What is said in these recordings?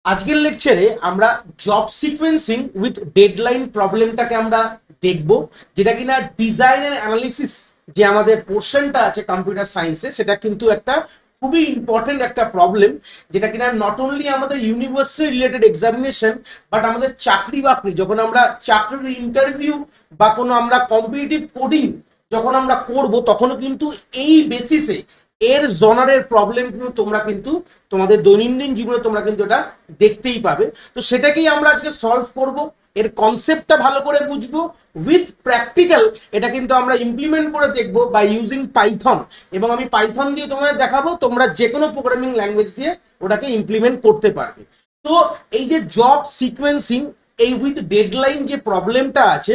আজকের লেকচারে আমরা জব সিকোয়েন্সিং উইথ ডেডলাইন প্রবলেমটাকে আমরা দেখব, যেটা কিনা ডিজাইন এন্ড অ্যানালিসিস যে আমাদের পোর্শনটা আছে কম্পিউটার সায়েন্সে, সেটা কিন্তু একটা খুবই ইম্পর্টেন্ট একটা প্রবলেম, যেটা কিনা নট অনলি আমাদের ইউনিভার্সিটি রিলেটেড এক্সামিনেশন, বাট আমাদের চাকরি বাকরি যখন আমরা চাকরির ইন্টারভিউ বা কোনো আমরা কম্পিটিটিভ কোডিং যখন আমরা করব, তখনও কিন্তু এই বেসিসে এর জনারের প্রবলেম কিন্তু তোমরা কিন্তু তোমাদের দৈনন্দিন জীবনে তোমরা কিন্তু এটা দেখতেই পাবে। তো সেটাকেই আমরা আজকে সলভ করব, এর কনসেপ্টটা ভালো করে বুঝবো উইথ প্র্যাকটিক্যাল। এটা কিন্তু আমরা ইমপ্লিমেন্ট করে দেখবো বাই ইউজিং পাইথন, এবং আমি পাইথন দিয়ে তোমাদের দেখাবো তোমরা যে কোনো প্রোগ্রামিং ল্যাঙ্গুয়েজ দিয়ে ওটাকে ইমপ্লিমেন্ট করতে পারবে। তো এই যে জব সিকোয়েন্সিং এই উইথ ডেডলাইন যে প্রবলেমটা আছে,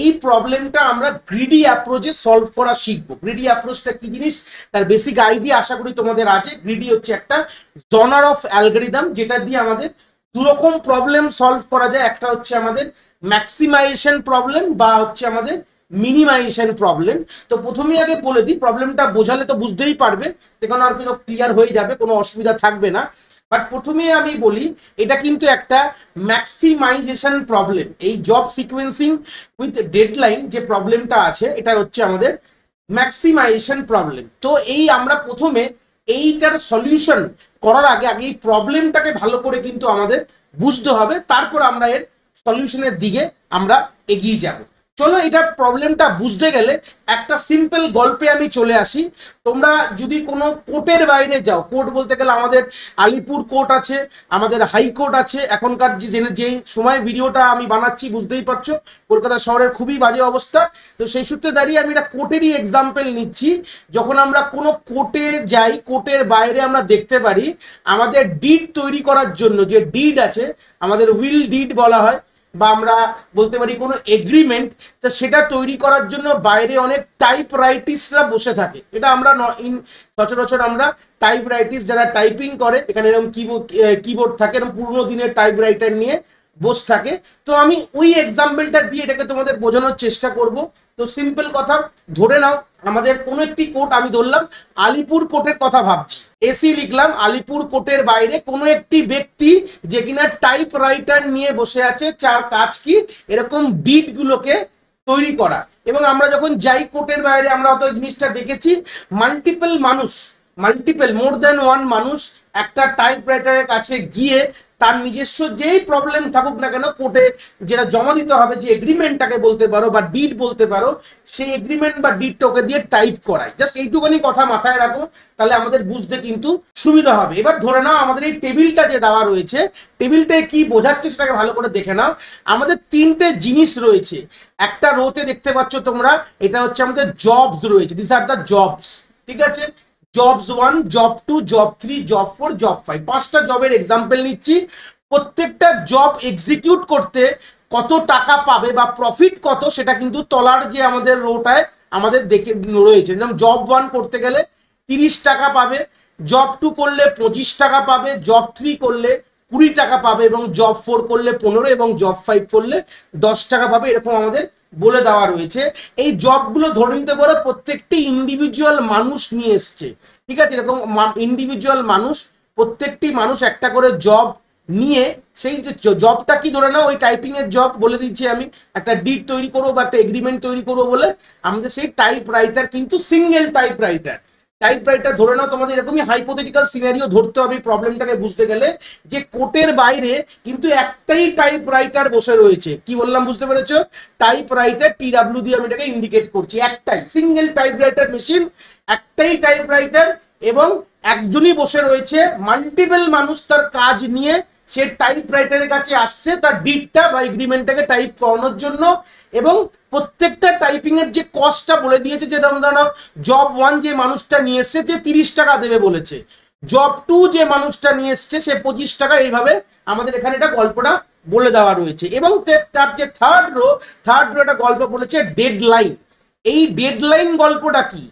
এই প্রবলেমটা আমরা গ্রিডি অ্যাপ্রোচে সলভ করা শিখবো। গ্রিডি অ্যাপ্রোচটা কি জিনিস তার বেসিক আইডিয়া আশা করি তোমাদের আছে। গ্রিডি হচ্ছে একটা জনার অফ অ্যালগরিদম, যেটা দিয়ে আমাদের দুরকম প্রবলেম সলভ করা যায়। একটা হচ্ছে আমাদের ম্যাক্সিমাইজেশন প্রবলেম বা হচ্ছে আমাদের মিনিমাইজেশন প্রবলেম। তো প্রথমেই আগে বলে দিই, প্রবলেমটা বোঝালে তো বুঝতেই পারবে, তখন আর কোনো ক্লিয়ার হয়ে যাবে, কোনো অসুবিধা থাকবে না। বাট প্রথমে আমি বলি, এটা কিন্তু একটা ম্যাক্সিমাইজেশন প্রবলেম। এই জব সিকোয়েন্সিং উইথ ডেডলাইন যে প্রবলেমটা আছে, এটা হচ্ছে আমাদের ম্যাক্সিমাইজেশন প্রবলেম। তো এই আমরা প্রথমে এইটার সলিউশন করার আগে আগে এই প্রবলেমটাকে ভালো করে কিন্তু আমাদের বুঝতে হবে, তারপর আমরা এর সলিউশনের দিকে আমরা এগিয়ে যাব। চলো, এটা প্রবলেমটা বুঝতে গেলে একটা সিম্পল গল্পে আমি চলে আসি। তোমরা যদি কোনো কোর্টের বাইরে যাও, কোর্ট বলতে গেলে আমাদের আলিপুর কোর্ট আছে, আমাদের হাইকোর্ট আছে। এখনকার যে সময় ভিডিওটা আমি বানাচ্ছি বুঝতেই পারছো কলকাতা শহরের খুবই বাজে অবস্থা। তো সেই সূত্রে দাঁড়িয়ে আমি একটা কোর্টেরই এক্সাম্পল নিচ্ছি। যখন আমরা কোনো কোর্টে যাই, কোর্টের বাইরে আমরা দেখতে পারি আমাদের ডিড তৈরি করার জন্য যে ডিড আছে, আমাদের উইল ডিড বলা হয়, বা আমরা বলতে পারি কোনো এগ্রিমেন্ট, তো সেটা তৈরি করার জন্য বাইরে অনেক টাইপ রাইটিস্টরা বসে থাকে। এটা আমরা সচরাচর আমরা টাইপ রাইটিস্ট যারা টাইপিং করে, এখানে এরকম কিবোর্ড থাকে, এরকম পুরোনো দিনের টাইপ রাইটার নিয়ে বসে থাকে। তো আমি ওই এক্সাম্পলটা দিয়ে এটাকে তোমাদের বোঝানোর চেষ্টা করব। তো সিম্পল কথা, ধরে নাও আমাদের কোনো একটি কোর্ট, আমি ধরলাম আলিপুর কোর্টের কথা ভাবছি, এসি লিখলাম, আলিপুর কোর্টের বাইরে কোনো একটি ব্যক্তি যে কিনা টাইপ রাইটার নিয়ে বসে আছে, যার কাজ কি এরকম ডিড গুলোকে তৈরি করা। এবং আমরা যখন যাই কোর্টের বাইরে, আমরা অত জিনিসটা দেখেছি, মাল্টিপল মোর দ্যান ওয়ান মানুষ একটা টাইপ রাইটারের কাছে গিয়ে তার নিজস্ব যেই প্রবলেম থাকুক না কেন, কোর্টে যেটা জমা দিতে হবে, যে এগ্রিমেন্টটাকে বলতে পারো বা ডিড বলতে পারো, সেই এগ্রিমেন্ট বা ডিডটা ওকে দিয়ে টাইপ করায়। জাস্ট এইটুখানি কথা মাথায় রাখো, তাহলে আমাদের বুঝতে কিন্তু সুবিধা হবে। এবার ধরে নাও আমাদের এই টেবিলটা যে দেওয়া রয়েছে, টেবিলটায় কি বোঝাচ্ছে সেটাকে ভালো করে দেখে নাও। আমাদের তিনটে জিনিস রয়েছে একটা রোতে, দেখতে পাচ্ছ তোমরা, এটা হচ্ছে আমাদের জবস রয়েছে, দিস আর দ্য জবস, ঠিক আছে। Jobs 1, job 2, job 3, job 4, job 5, পাঁচটা জবের এক্সাম্পল নিচ্ছি। প্রত্যেকটা জব এক্সিকিউট করতে কত টাকা পাবে বা প্রফিট কত, সেটা কিন্তু তলার যে আমাদের রোটায় আমাদের দেখে রয়েছে। যেমন জব 1 করতে গেলে 30 টাকা পাবে, জব 2 করলে 25 টাকা পাবে, জব 3 করলে 20 টাকা পাবে, এবং জব 4 করলে 15, এবং জব 5 করলে 10 টাকা পাবে, এরকম আমাদের বলে দেওয়া রয়েছে। এই জবগুলো ধরে নিতে পারো প্রত্যেকটি ইন্ডিভিজুয়াল মানুষ নিয়ে এসছে, ঠিক আছে। এরকম ইন্ডিভিজুয়াল মানুষ, প্রত্যেকটি মানুষ একটা করে জব নিয়ে, সেই জবটা কি ধরে নাও ওই টাইপিং এর জব বলে দিচ্ছি আমি, একটা ডিড তৈরি করবো বা একটা এগ্রিমেন্ট তৈরি করবো বলে আমাদের সেই টাইপ রাইটার কিন্তু সিঙ্গেল টাইপ রাইটার ধরে নাও। তোমাদের এরকমই হাইপোথেটিক্যাল সিনারিও ধরতে হবে প্রবলেমটাকে বুঝতে গেলে, যে কোর্টের বাইরে কিন্তু একটাই টাইপ রাইটার বসে রয়েছে। কি বললাম বুঝতে পেরেছো? টাইপ রাইটার, TW দিয়ে আমি এটাকে ইন্ডিকেট করছি, একটাই সিঙ্গেল টাইপ রাইটার মেশিন, একটাই টাইপ রাইটার, এবং একজনই বসে রয়েছে। মাল্টিপল মানুষ তার কাজ নিয়ে সে টাইপ রাইটারের কাছে আসছে তার ডিডটা বা এগ্রিমেন্টটাকে টাইপ করানোর জন্য, এবং প্রত্যেকটা টাইপিং এর যে কস্টটা বলে দিয়েছে, যেরকম ধরো জব 1 যে মানুষটা নিয়ে এসছে যে 30 টাকা দেবে বলেছে, জব 2 যে মানুষটা নিয়ে এসছে সে 25 টাকা, এইভাবে আমাদের এখানে এটা গল্পটা বলে দেওয়া রয়েছে। এবং তার যে থার্ড রো একটা গল্প বলেছে ডেডলাইন। এই ডেডলাইন গল্পটা কি?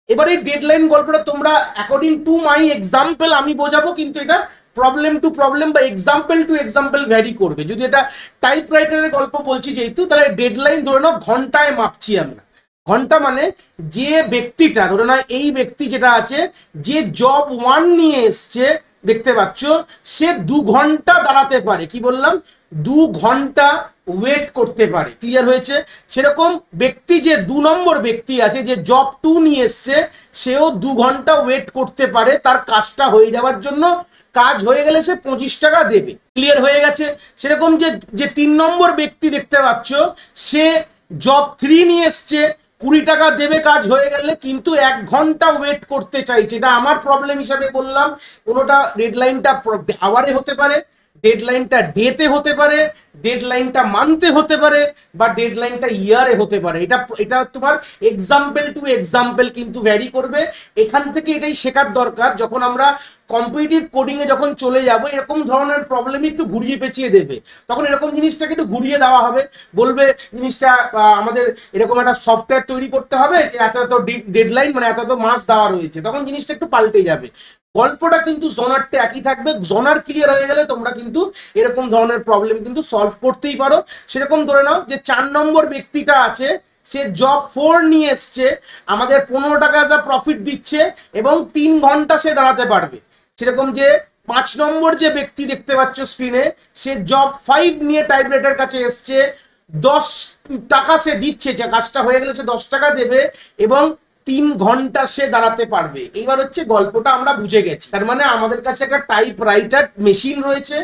এবার এই ডেডলাইন গল্পটা তোমরা অ্যাকর্ডিং টু মাই এক্সাম্পল আমি বোঝাবো, কিন্তু এটা প্রবলেম টু প্রবলেম বা এক্সাম্পল টু এক্সাম্পল ভ্যারি করবে। যদি এটা টাইপ রাইটারের গল্প বলছি যেহেতু, তাহলে ডেডলাইন ধরে নাও ঘন্টায় মাপছি আমরা। ঘন্টা মানে যে ব্যক্তিটা, ধরে নাও এই ব্যক্তি যেটা আছে, যে জব 1 নিয়ে এসছে দেখতে পাচ্ছ সে 2 ঘন্টা দাঁড়াতে পারে, কি বললাম 2 ঘন্টা ওয়েট করতে পারে, ক্লিয়ার হয়েছে। সেরকম ব্যক্তি যে 2 নম্বর ব্যক্তি আছে যে জব 2 নিয়ে এসছে, সেও 2 ঘন্টা ওয়েট করতে পারে তার কাজটা হয়ে যাওয়ার জন্য, কাজ হয়ে গেলে সে 25 টাকা দেবে, ক্লিয়ার হয়ে গেছে। সেরকম যে 3 নম্বর ব্যক্তি দেখতে পাচ্ছ সে জব 3 নিয়ে এসছে, 20 টাকা দেবে কাজ হয়ে গেলে, কিন্তু 1 ঘন্টা ওয়েট করতে চাইছে। এটা আমার প্রবলেম হিসাবে বললাম, কোনোটা ডেডলাইনটা আওয়ারে হতে পারে, ডেডলাইনটা ডেতে হতে পারে, ডেডলাইনটা মান্থে হতে পারে, বা ডেডলাইনটা ইয়ারে হতে পারে। এটা তোমার এক্সাম্পল টু এক্সাম্পল কিন্তু ভ্যারি করবে। এখান থেকে এটাই শেখার দরকার, যখন আমরা কম্পিটিটিভ কোডিং এ যখন চলে যাব এরকম ধরনের প্রবলেম একটু ঘুরিয়ে পেঁচিয়ে দেবে, তখন এরকম জিনিসটাকে একটু ঘুরিয়ে দেওয়া হবে, বলবে জিনিসটা আমাদের এরকম একটা সফটওয়্যার তৈরি করতে হবে যে এত এত ডেডলাইন মানে এত এত মাস দেওয়া রয়েছে, তখন জিনিসটা একটু পাল্টে যাবে। গল্পটা কিন্তু জোনারটা একই থাকবে, জোনার ক্লিয়ার হয়ে গেলে তোমরা কিন্তু এরকম ধরনের প্রবলেম কিন্তু সলভ করতেই পারো। সেরকম ধরে নাও যে 4 নম্বর ব্যক্তিটা আছে, সে জব 4 নিয়ে এসছে, আমাদের 15 টাকা যা প্রফিট দিচ্ছে এবং 3 ঘন্টা সে দাঁড়াতে পারবে। সেরকম যে 5 নম্বর যে ব্যক্তি দেখতে পাচ্ছ স্ক্রিনে, সে জব 5 নিয়ে টাইপরাইটার কাছে এসছে, 10 টাকা সে দিচ্ছে, যে কাজটা হয়ে গেলে সে 10 টাকা দেবে এবং 3 ঘন্টা সে দাঁড়াতে পারবে। এইবার হচ্ছে গল্পটা আমরা বুঝে গেছি, তার মানে আমাদের কাছে একটা টাইপরাইটার মেশিন রয়েছে।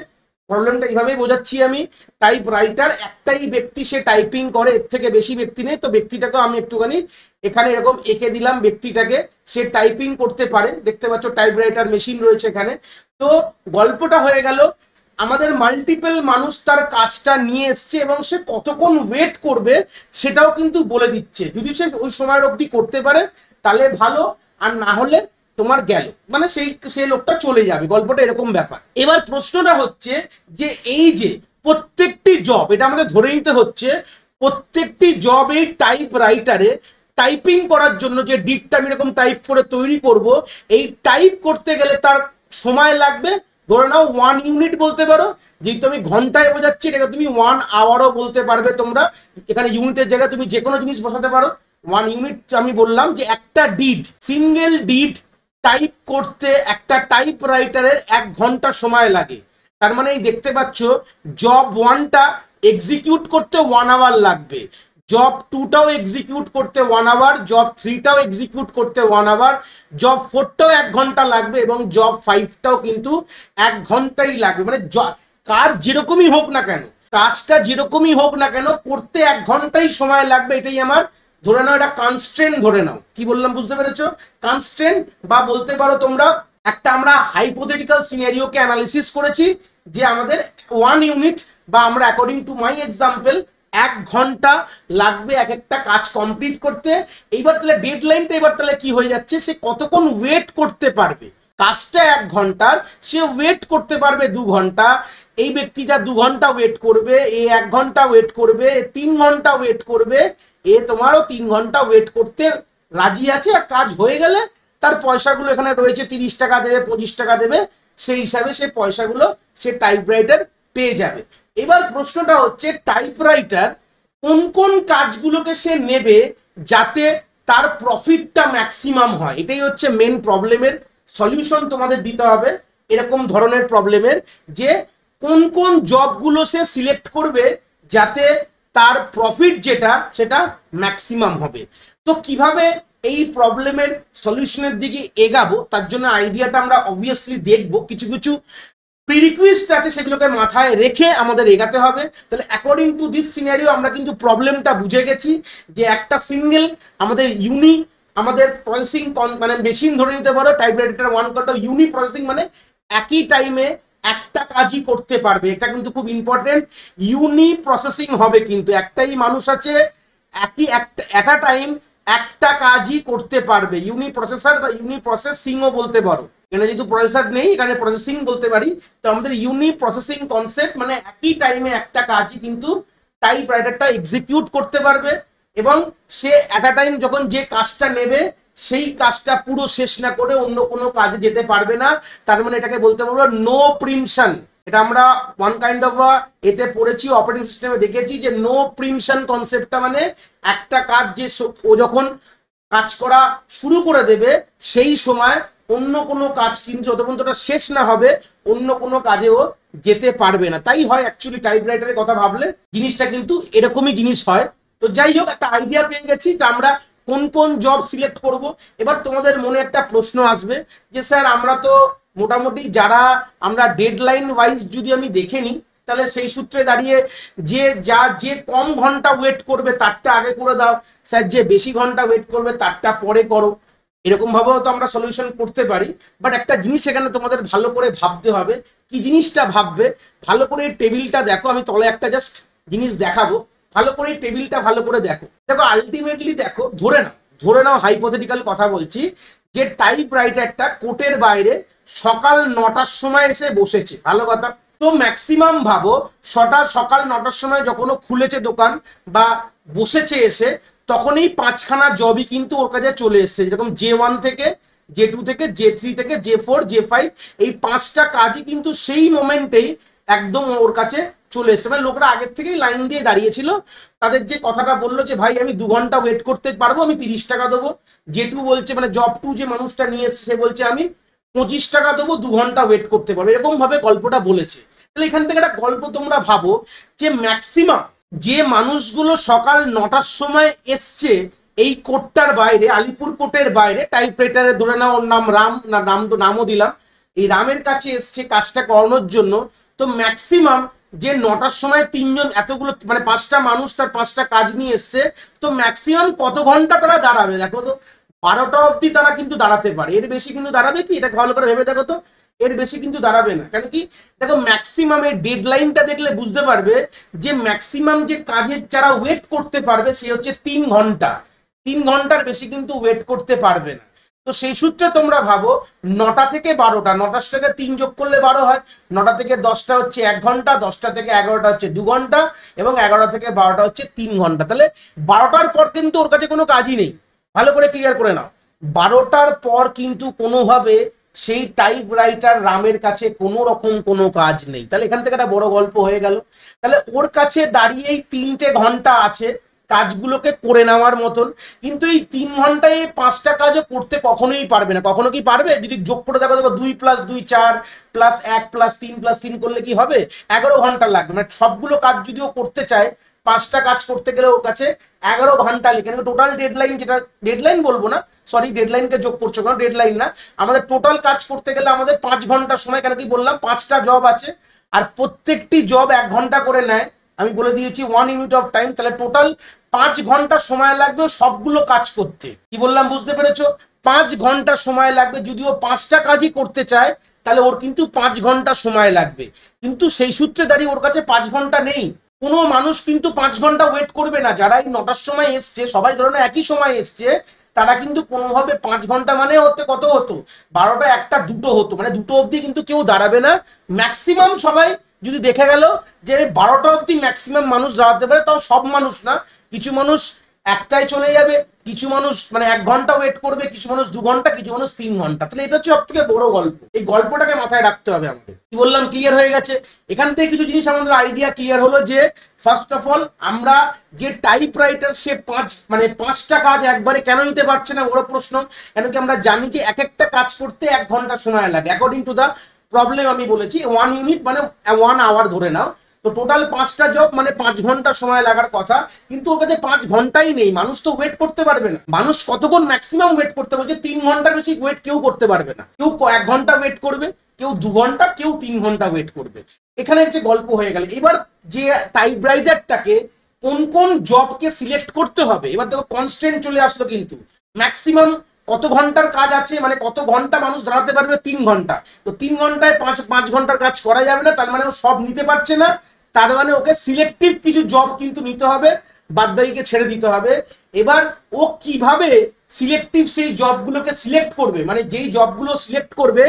প্রবলেমটা এইভাবেই বোঝাচ্ছি আমি, টাইপরাইটার একটাই ব্যক্তি সে টাইপিং করে, এর থেকে বেশি ব্যক্তি নেই। তো ব্যক্তিটাকে আমি একটুখানি এখানে এরকম এঁকে দিলাম, ব্যক্তিটাকে সে টাইপিং করতে পারে, দেখতে পাচ্ছ টাইপরাইটার মেশিন রয়েছে এখানে। তো গল্পটা হয়ে গেল, আমাদের মাল্টিপল মানুষ তার কাজটা নিয়ে এসছে এবং সে কতক্ষণ ওয়েট করবে সেটাও কিন্তু বলে দিচ্ছে। যদি সে ওই সময়ের অবধি করতে পারে তাহলে ভালো, আর না হলে তোমার গেল, মানে সেই লোকটা চলে যাবে। গল্পটা এরকম ব্যাপার। এবার প্রশ্নটা হচ্ছে যে এই যে প্রত্যেকটি জব, এটা আমাদের ধরে নিতে হচ্ছে প্রত্যেকটি জব এই টাইপরাইটারে টাইপিং করার জন্য যে ডিটটা আমি এরকম টাইপ করে তৈরি করব, এই টাইপ করতে গেলে তার সময় লাগবে, ধরে নাও 1 ইউনিট বলতে পারো। যেহেতু আমি ঘন্টায় বোঝাচ্ছি, এটাকে তুমি 1 আওয়ারও বলতে পারবে তোমরা। এখানে ইউনিটের জায়গায় তুমি যে কোনো জিনিস বসাতে পারো। 1 ইউনিট আমি বললাম যে একটা ডিড, সিঙ্গেল ডিড টাইপ করতে একটা টাইপরাইটারের 1 ঘন্টা সময় লাগে। তার মানে এই দেখতে পাচ্ছ জব 1টা এক্সিকিউট করতে 1 আওয়ার লাগবে, জব 2টাও এক্সিকিউট করতে 1 আওয়ার, জব 3টাও এক্সিকিউট করতে 1 আওয়ার, জব 4টাও 1 ঘন্টা লাগবে এবং জব 5টাও কিন্তু 1 ঘন্টাই লাগবে। মানে কাজ যেরকমই হোক না কেন, কাজটা যেরকমই হোক না কেন করতে 1 ঘন্টাই সময় লাগবে। এটাই আমার ধরে নাও, এটা কনস্ট্রেন্ট ধরে নাও। কি বললাম বুঝতে পেরেছো? কনস্ট্রেন্ট, বা বলতে পারো তোমরা একটা আমরা হাইপোথেটিক্যাল সিনারিওকে অ্যানালিসিস করেছি যে আমাদের 1 ইউনিট বা আমরা অ্যাকর্ডিং টু মাই এক্সাম্পল 1 ঘন্টা লাগবে এক একটা কাজ কমপ্লিট করতে। এইবার তাহলে ডেডলাইনটা এবার তাহলে কি হয়ে যাচ্ছে, সে কতক্ষণ ওয়েট করতে পারবে। কাজটা 1 ঘন্টার, সে ওয়েট করতে পারবে 2 ঘন্টা। এই ব্যক্তিটা 2 ঘন্টা ওয়েট করবে, এ 1 ঘন্টা ওয়েট করবে, 3 ঘন্টা ওয়েট করবে, এ তোমারও 3 ঘন্টা ওয়েট করতে রাজি আছে। আর কাজ হয়ে গেলে তার পয়সাগুলো এখানে রয়েছে, 30 টাকা দেবে, 25 টাকা দেবে, সেই হিসাবে সে পয়সাগুলো সে টাইপরাইটার পেয়ে যাবে। এবার প্রশ্নটা হচ্ছে টাইপরাইটার কোন কোন কাজগুলোকে সে নেবে যাতে তার প্রফিটটা ম্যাক্সিমাম হয়। এটাই হচ্ছে মেন প্রবলেমের সলিউশন তোমাদের দিতে হবে এরকম ধরনের প্রবলেমের, যে কোন কোন জবগুলো সে সিলেক্ট করবে যাতে তার প্রফিট যেটা সেটা ম্যাক্সিমাম হবে। তো কিভাবে এই প্রবলেমের সলিউশনের দিকে এগাবো তার জন্য আইডিয়াটা আমরা অবভিয়াসলি দেখবো, কিছু কিছু প্রিরিকুইজিট আছে সেগুলোকে মাথায় রেখে আমাদের এগাতে হবে। তাহলে অ্যাকর্ডিং টু দিস সিনারিও আমরা কিন্তু প্রবলেমটা বুঝে গেছি যে একটা সিঙ্গেল আমাদের আমাদের প্রসেসিং মানে মেশিন ধরে নিতে পারো, টাইপরাইটার 1 ঘন্টা ইউনি প্রসেসিং, মানে একই টাইমে একটা কাজই করতে পারবে। এটা কিন্তু খুব ইম্পর্টেন্ট, ইউনি প্রসেসিং হবে, কিন্তু একটাই মানুষ আছে একই একটা টাইম একটা কাজই করতে পারবে। ইউনি প্রসেসর বা ইউনি প্রসেসিংও বলতে পারো, এখানে যেহেতু প্রসেসর নেই এখানে প্রসেসিং বলতে পারি। তো আমাদের ইউনি প্রসেসিং কনসেপ্ট মানে একই টাইমে একটা কাজই কিন্তু টাইপরাইটারটা এক্সিকিউট করতে পারবে, এবং সে এট আ টাইম যখন যে কাজটা নেবে সেই কাজটা পুরো শেষ না করে অন্য কোনো কাজে যেতে পারবে না। তার মানে এটাকে বলতে পারবো নো প্রিমশন। এটা আমরা ওয়ান কাইন্ড অফ এতে পড়েছি, অপারেটিং সিস্টেমে দেখেছি যে নো প্রিমশন কনসেপ্টটা মানে একটা কাজ যে ও যখন কাজ করা শুরু করে দেবে সেই সময় অন্য কোনো কাজ কিন্তু যতক্ষণ ওটা শেষ না হবে অন্য কোনো কাজেও যেতে পারবে না। তাই হয় অ্যাকচুয়ালি টাইপরাইটারের কথা ভাবলে জিনিসটা কিন্তু এরকমই জিনিস হয়। তো যাই হোক, একটা আইডিয়া পেয়ে গেছি যে আমরা কোন কোন জব সিলেক্ট করব। এবার তোমাদের মনে একটা প্রশ্ন আসবে যে স্যার আমরা তো মোটামুটি যারা আমরা ডেডলাইন ওয়াইজ যদি আমি দেখে নিই তাহলে সেই সূত্রে দাঁড়িয়ে যে কম ঘন্টা ওয়েট করবে তারটা আগে করে দাও, স্যার যে বেশি ঘন্টা ওয়েট করবে তারটা পরে করো, এরকম ভাবেও তো আমরা সলিউশন করতে পারি। বাট একটা জিনিস এখানে তোমাদের ভালো করে ভাবতে হবে। কি জিনিসটা ভাববে, ভালো করে টেবিলটা দেখো, আমি তলে একটা জাস্ট জিনিস দেখাবো, ভালো করে টেবিলটা ভালো করে দেখো। দেখো আলটিমেটলি দেখো, ধরে নাও হাইপোথেটিক্যাল কথা বলছি যে টাইপ রাইটারটা কোর্টের বাইরে সকাল 9টার সময় এসে বসেছে, ভালো কথা। তো ম্যাক্সিমাম ভাবো সকাল 9টার সময় যখন খুলেছে দোকান বা বসেছে এসে, তখনই 5খানা জবই কিন্তু ওর কাছে চলে এসছে, যেরকম J1 থেকে J2 থেকে J3 থেকে J4 J5, এই 5টা কাজই কিন্তু সেই মোমেন্টেই একদম ওর কাছে চলে এসছে। মানে লোকরা আগের থেকেই লাইন দিয়ে দাঁড়িয়েছিল, তাদের যে কথাটা বললো যে ভাই আমি 2 ঘন্টা ওয়েট করতে পারবো, আমি 30 টাকা দেবো। J2 বলছে, মানে জব 2 যে মানুষটা নিয়ে এসছে সে বলছে আমি 25 টাকা দেবো, 2 ঘন্টা ওয়েট করতে পারবো, এরকম ভাবে গল্পটা বলেছে। তাহলে এখান থেকে একটা গল্প তোমরা ভাবো যে ম্যাক্সিমাম যে মানুষগুলো সকাল 9টার সময় এসছে এই কোর্টটার বাইরে, আলিপুর কোর্টের বাইরে, টাইপরাইটারে ধরে নাও ওর নাম রাম, না নামও দিলাম, এই রামের কাছে এসছে কাজটা করানোর জন্য। তো ম্যাক্সিমাম যে 9টার সময় 3জন এতগুলো মানে 5টা মানুষ তার 5টা কাজ নিয়ে এসছে, তো ম্যাক্সিমাম কত ঘন্টা তারা দাঁড়াবে দেখো তো, 12টা অবধি তারা কিন্তু দাঁড়াতে পারে, এর বেশি কিন্তু দাঁড়াবে কি? এটা ভালো করে ভেবে দেখো তো, এর বেশি কিন্তু দাঁড়াবে না। কেন কি? দেখো ম্যাক্সিমাম এর ডেডলাইনটা দেখলে বুঝতে পারবে যে ম্যাক্সিমাম যে কাজের যারা ওয়েট করতে পারবে সে হচ্ছে 3 ঘন্টা, 3 ঘন্টার বেশি কিন্তু ওয়েট করতে পারবে না। তো সেই সূত্রে তোমরা ভাবো 9টা থেকে 12টা, 9টার থেকে 3 যোগ করলে 12 হয়, 9টা থেকে 10টা হচ্ছে 1 ঘন্টা, 10টা থেকে 11টা হচ্ছে 2 ঘন্টা, এবং 11টা থেকে 12টা হচ্ছে 3 ঘন্টা। তাহলে 12টার পর কিন্তু ওর কাছে কোনো কাজই নেই, ভালো করে ক্লিয়ার করে নাও। 12টার পর কিন্তু কোনোভাবে সেই টাইপরাইটার রামের কাছে কোনো রকম কোনো কাজ নেই। তাহলে এখান থেকে একটা বড় গল্প হয়ে গেল। তাহলে ওর কাছে দাঁড়িয়েই 3টে ঘন্টা আছে কাজগুলোকে করে নেওয়ার মতন, কিন্তু এই 3 ঘন্টায় 5টা কাজও করতে কখনোই পারবে না। কখনো কি পারবে? যদি যোগ করে দেখো, 2 + 2 4 + 1 + 3 + 3 করলে কি হবে? 11 ঘন্টা লাগবে। মানে সবগুলো কাজ যদিও করতে চায়, 5টা কাজ করতে গেলে ওর কাছে 11 ঘন্টা লেগে নেবে। টোটাল ডেডলাইন, যেটা ডেডলাইন বলবো না, সরি ডেডলাইনকে যোগ করছো কেন, ডেডলাইন না, আমাদের টোটাল কাজ করতে গেলে আমাদের 5 ঘন্টা সময়। কেন কি বললাম? 5টা জব আছে আর প্রত্যেকটি জব 1 ঘন্টা করে নেয়, আমি বলে দিয়েছি 1 ইউনিট অফ টাইম। তাহলে টোটাল 5 ঘন্টা সময় লাগবে সবগুলো কাজ করতে। কি বললাম বুঝতে পেরেছো? 5 ঘন্টা সময় লাগবে। যদিও 5টা কাজই করতে চায় তাহলে ওর কিন্তু 5 ঘন্টা সময় লাগবে, কিন্তু সেই সূত্রে দাঁড়িয়ে ওর কাছে 5 ঘন্টা নেই। কোনো মানুষ কিন্তু 5 ঘন্টা ওয়েট করবে না। যারা এই 9টার সময় এসছে, সবাই ধরনের একই সময় এসছে, তারা কিন্তু কোনোভাবে 5 ঘন্টা মানে হতে কত হতো, 12টা 1টা 2টো হতো, মানে 2টো অবধি কিন্তু কেউ দাঁড়াবে না। ম্যাক্সিমাম সবাই যদি দেখে গেল যে 12টা অবধি ম্যাক্সিমাম মানুষ দাঁড়াতে পারে, তাও সব মানুষ না, কিছু মানুষ 1টায় চলে যাবে, কিছু মানুষ মানে 1 ঘন্টা ওয়েট করবে, কিছু মানুষ 2 ঘন্টা, কিছু মানুষ 3 ঘন্টা। তাহলে এটা হচ্ছে সবথেকে বড় গল্প। এই গল্পটাকে মাথায় রাখতে হবে আমাদের। কি বললাম? ক্লিয়ার হয়ে গেছে? এখান থেকে কিছু জিনিস আমাদের আইডিয়া ক্লিয়ার হলো যে ফার্স্ট অফ অল আমরা যে টাইপরাইটার সে 5টা কাজ একবারে কেন নিতে পারছে না, বড় প্রশ্ন। কেন কি আমরা জানি যে এক একটা কাজ করতে 1 ঘন্টা সময় লাগে, অ্যাকর্ডিং টু দা প্রবলেম। আমি বলেছি 1 ইউনিট মানে 1 আওয়ার ধরে নাও। তো টোটাল 5টা জব মানে 5 ঘন্টা সময় লাগার কথা, কিন্তু ওর কাছে 5 ঘন্টাই নেই। মানুষ তো ওয়েট করতে পারবে না। মানুষ কতক্ষণ ম্যাক্সিমাম ওয়েট করতে বলছে? 3 ঘন্টার বেশি ওয়েট কেউ করতে পারবে না। কেউ 1 ঘন্টা ওয়েট করবে, কেউ 2 ঘন্টা, কেউ 3 ঘন্টা ওয়েট করবে। এখানে হচ্ছে গল্প হয়ে গেল। এবার যে টাইপরাইটারটাকে কোন কোন জবকে সিলেক্ট করতে হবে, এবার দেখো কনস্ট্যান্ট চলে আসলো। কিন্তু ম্যাক্সিমাম কত ঘন্টার কাজ আছে, মানে কত ঘন্টা মানুষ দাঁড়াতে পারবে? 3 ঘন্টা। তো 3 ঘন্টায় 5 ঘন্টার কাজ করা যাবে না, তার মানে ও সব নিতে পারছে না। তার মানে ওকে সিলেক্টিভ কিছু জব কিন্তু নিতে হবে, বাদবাকিকে ছেড়ে দিতে হবে। এবার ও কিভাবে সিলেক্টিভ সেই জবগুলোকে সিলেক্ট করবে, মানে যেই জবগুলো সিলেক্ট করবে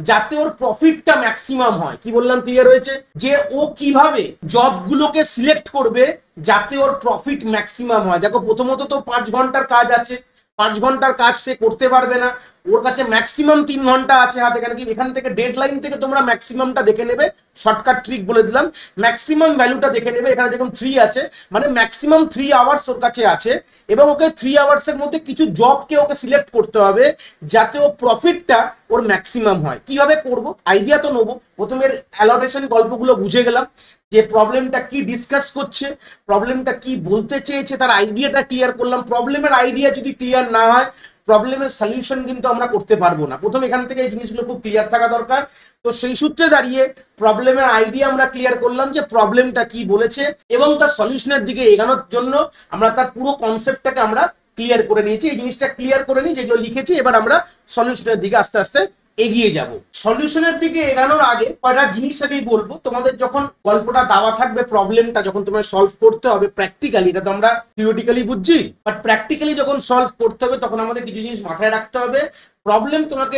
যাতে ওর প্রফিটটা ম্যাক্সিমাম হয়। কি বললাম? ক্লিয়ার হয়েছে? যে ও কিভাবে জবগুলোকে সিলেক্ট করবে যাতে ওর প্রফিট ম্যাক্সিমাম হয়। দেখো প্রথমত তো 5 ঘন্টার কাজ আছে, 5 ঘন্টার কাজ সে করতে পারবে না। ওর কাছে ম্যাক্সিমাম 3 ঘন্টা আছে হাতে, এখান থেকে ডেডলাইন থেকে তোমরা ম্যাক্সিমামটা দেখে নেবে। শর্টকাট ট্রিক বলে দিলাম, ম্যাক্সিমাম ভ্যালুটা দেখে নেবে। এখানে দেখুন 3 আছে, মানে ম্যাক্সিমাম 3 আওয়ার্স ওর কাছে আছে, এবং ওকে 3 আওয়ার্সের মধ্যে কিছু জবকে ওকে সিলেক্ট করতে হবে যাতে ও প্রফিটটা ওর ম্যাক্সিমাম হয়। কিভাবে করব আইডিয়া তো নেবো। প্রথমে অ্যালোটেশন গল্পগুলো বুঝে গেলাম যে প্রবলেমটা কি ডিসকাস করছে, প্রবলেমটা কি বলতে চেয়েছে, তার আইডিয়াটা ক্লিয়ার করলাম। প্রবলেমের আইডিয়া যদি ক্লিয়ার না হয়, প্রবলেমের সলিউশন কিন্তু আমরা করতে পারবো না। প্রথম এখান থেকে এই জিনিসগুলো খুব ক্লিয়ার থাকা দরকার। তো সেই সূত্রে দাঁড়িয়ে প্রবলেমের আইডিয়া আমরা ক্লিয়ার করলাম যে প্রবলেমটা কি বলেছে, এবং তার সলিউশনের দিকে এগোনোর জন্য আমরা তার পুরো কনসেপ্টটাকে আমরা ক্লিয়ার করে নিয়েছি। এই জিনিসটা ক্লিয়ার করে নিই যেগুলো লিখেছি, এবার আমরা সলিউশনের দিকে আস্তে আস্তে এগিয়ে যাব। সলিউশনের দিকে এগানোর আগে কয়টা জিনিস আমি বলবো। তোমাদের যখন গল্পটা দেওয়া থাকবে, প্রবলেমটা যখন তোমায় সলভ করতে হবে প্র্যাকটিক্যালি, এটা তো আমরা থিওরিটিক্যালি বুঝছি, বাট প্র্যাকটিক্যালি যখন সলভ করতে হবে তখন আমাদের কিছু জিনিস মাথায় রাখতে হবে। প্রবলেম তোমাকে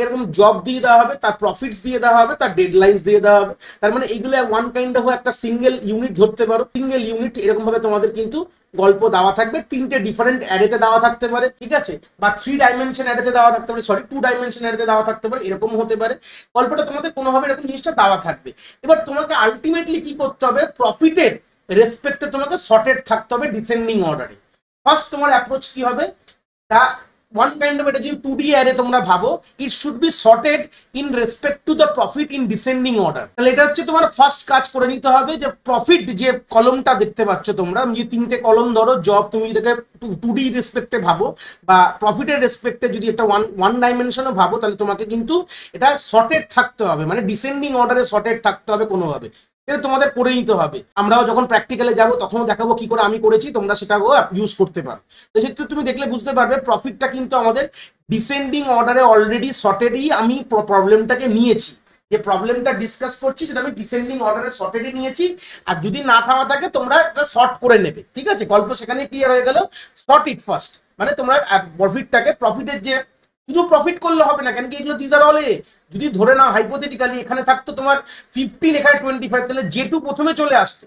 এরকম জব দিয়ে দেওয়া হবে, তার প্রফিটস দিয়ে দেওয়া হবে, তার ডেডলাইনস দিয়ে দেওয়া হবে। তার মানে এইগুলো ওয়ান কাইন্ড অফ একটা সিঙ্গেল ইউনিট ধরতে পারো। সিঙ্গেল ইউনিট এরকম ভাবে তোমাদের কিন্তু গল্প দেওয়া থাকবে, 3টে ডিফারেন্ট অ্যারেতে দেওয়া থাকতে পারে, ঠিক আছে, বা 3 ডাইমেনশন অ্যারেতে দেওয়া থাকতে পারে, 2 ডাইমেনশন অ্যারেতে দেওয়া থাকতে পারে, এরকম হতে পারে। গল্পটা তোমাদের কোনোভাবে এরকম জিনিসটা দেওয়া থাকবে। এবার তোমাকে আলটিমেটলি কি করতে হবে, প্রফিটের রেসপেক্টে তোমাকে সর্টেড থাকতে হবে ডিসেন্ডিং অর্ডারে। ফার্স্ট তোমার অ্যাপ্রোচ কি হবে, তা ওয়ান কাইন্ড অফ, এটা যদি 2D অ্যারে তোমরা ভাবো, it should be sorted in respect to the profit in descending order. তাহলে এটা হচ্ছে তোমার ফার্স্ট কাজ করে নিতে হবে, যে প্রফিট যে কলমটা দেখতে পাচ্ছ তোমরা, যে 3টে কলম ধরো, জব তুমি এটাকে 2D রেসপেক্টে ভাবো, বা প্রফিটের রেসপেক্টে যদি একটা ওয়ান ডাইমেনশনও ভাবো, তাহলে তোমাকে কিন্তু এটা সর্টেড থাকতে হবে, মানে ডিসেন্ডিং অর্ডারে সর্টেড থাকতে হবে কোনোভাবে। এটা তোমাদের করে নিতে হবে। আমরাও যখন প্র্যাকটিক্যালে যাবো তখনও দেখাবো কি করে আমি করেছি, তোমরা সেটাও ইউজ করতে পারো। তো সেক্ষেত্রে তুমি দেখলে বুঝতে পারবে প্রফিটটা কিন্তু আমাদের ডিসেন্ডিং অর্ডারে অলরেডি সর্টেডই আমি প্রবলেমটাকে নিয়েছি। যে প্রবলেমটা ডিসকাস করছি সেটা আমি ডিসেন্ডিং অর্ডারে সর্টেডই নিয়েছি। আর যদি না থামা থাকে তোমরা এটা সর্ট করে নেবে, ঠিক আছে। গল্প সেখানে ক্লিয়ার হয়ে গেল। সর্ট ইট ফার্স্ট, মানে তোমরা প্রফিটের যে শুধু প্রফিট করলে হবে না, কেন কি এগুলো দিস আর অল এ। যদি ধরে নাও হাইপোথেটিক্যালি এখানে থাকতো তোমার 15, এখানে 25, তাহলে J2 প্রথমে চলে আসতো,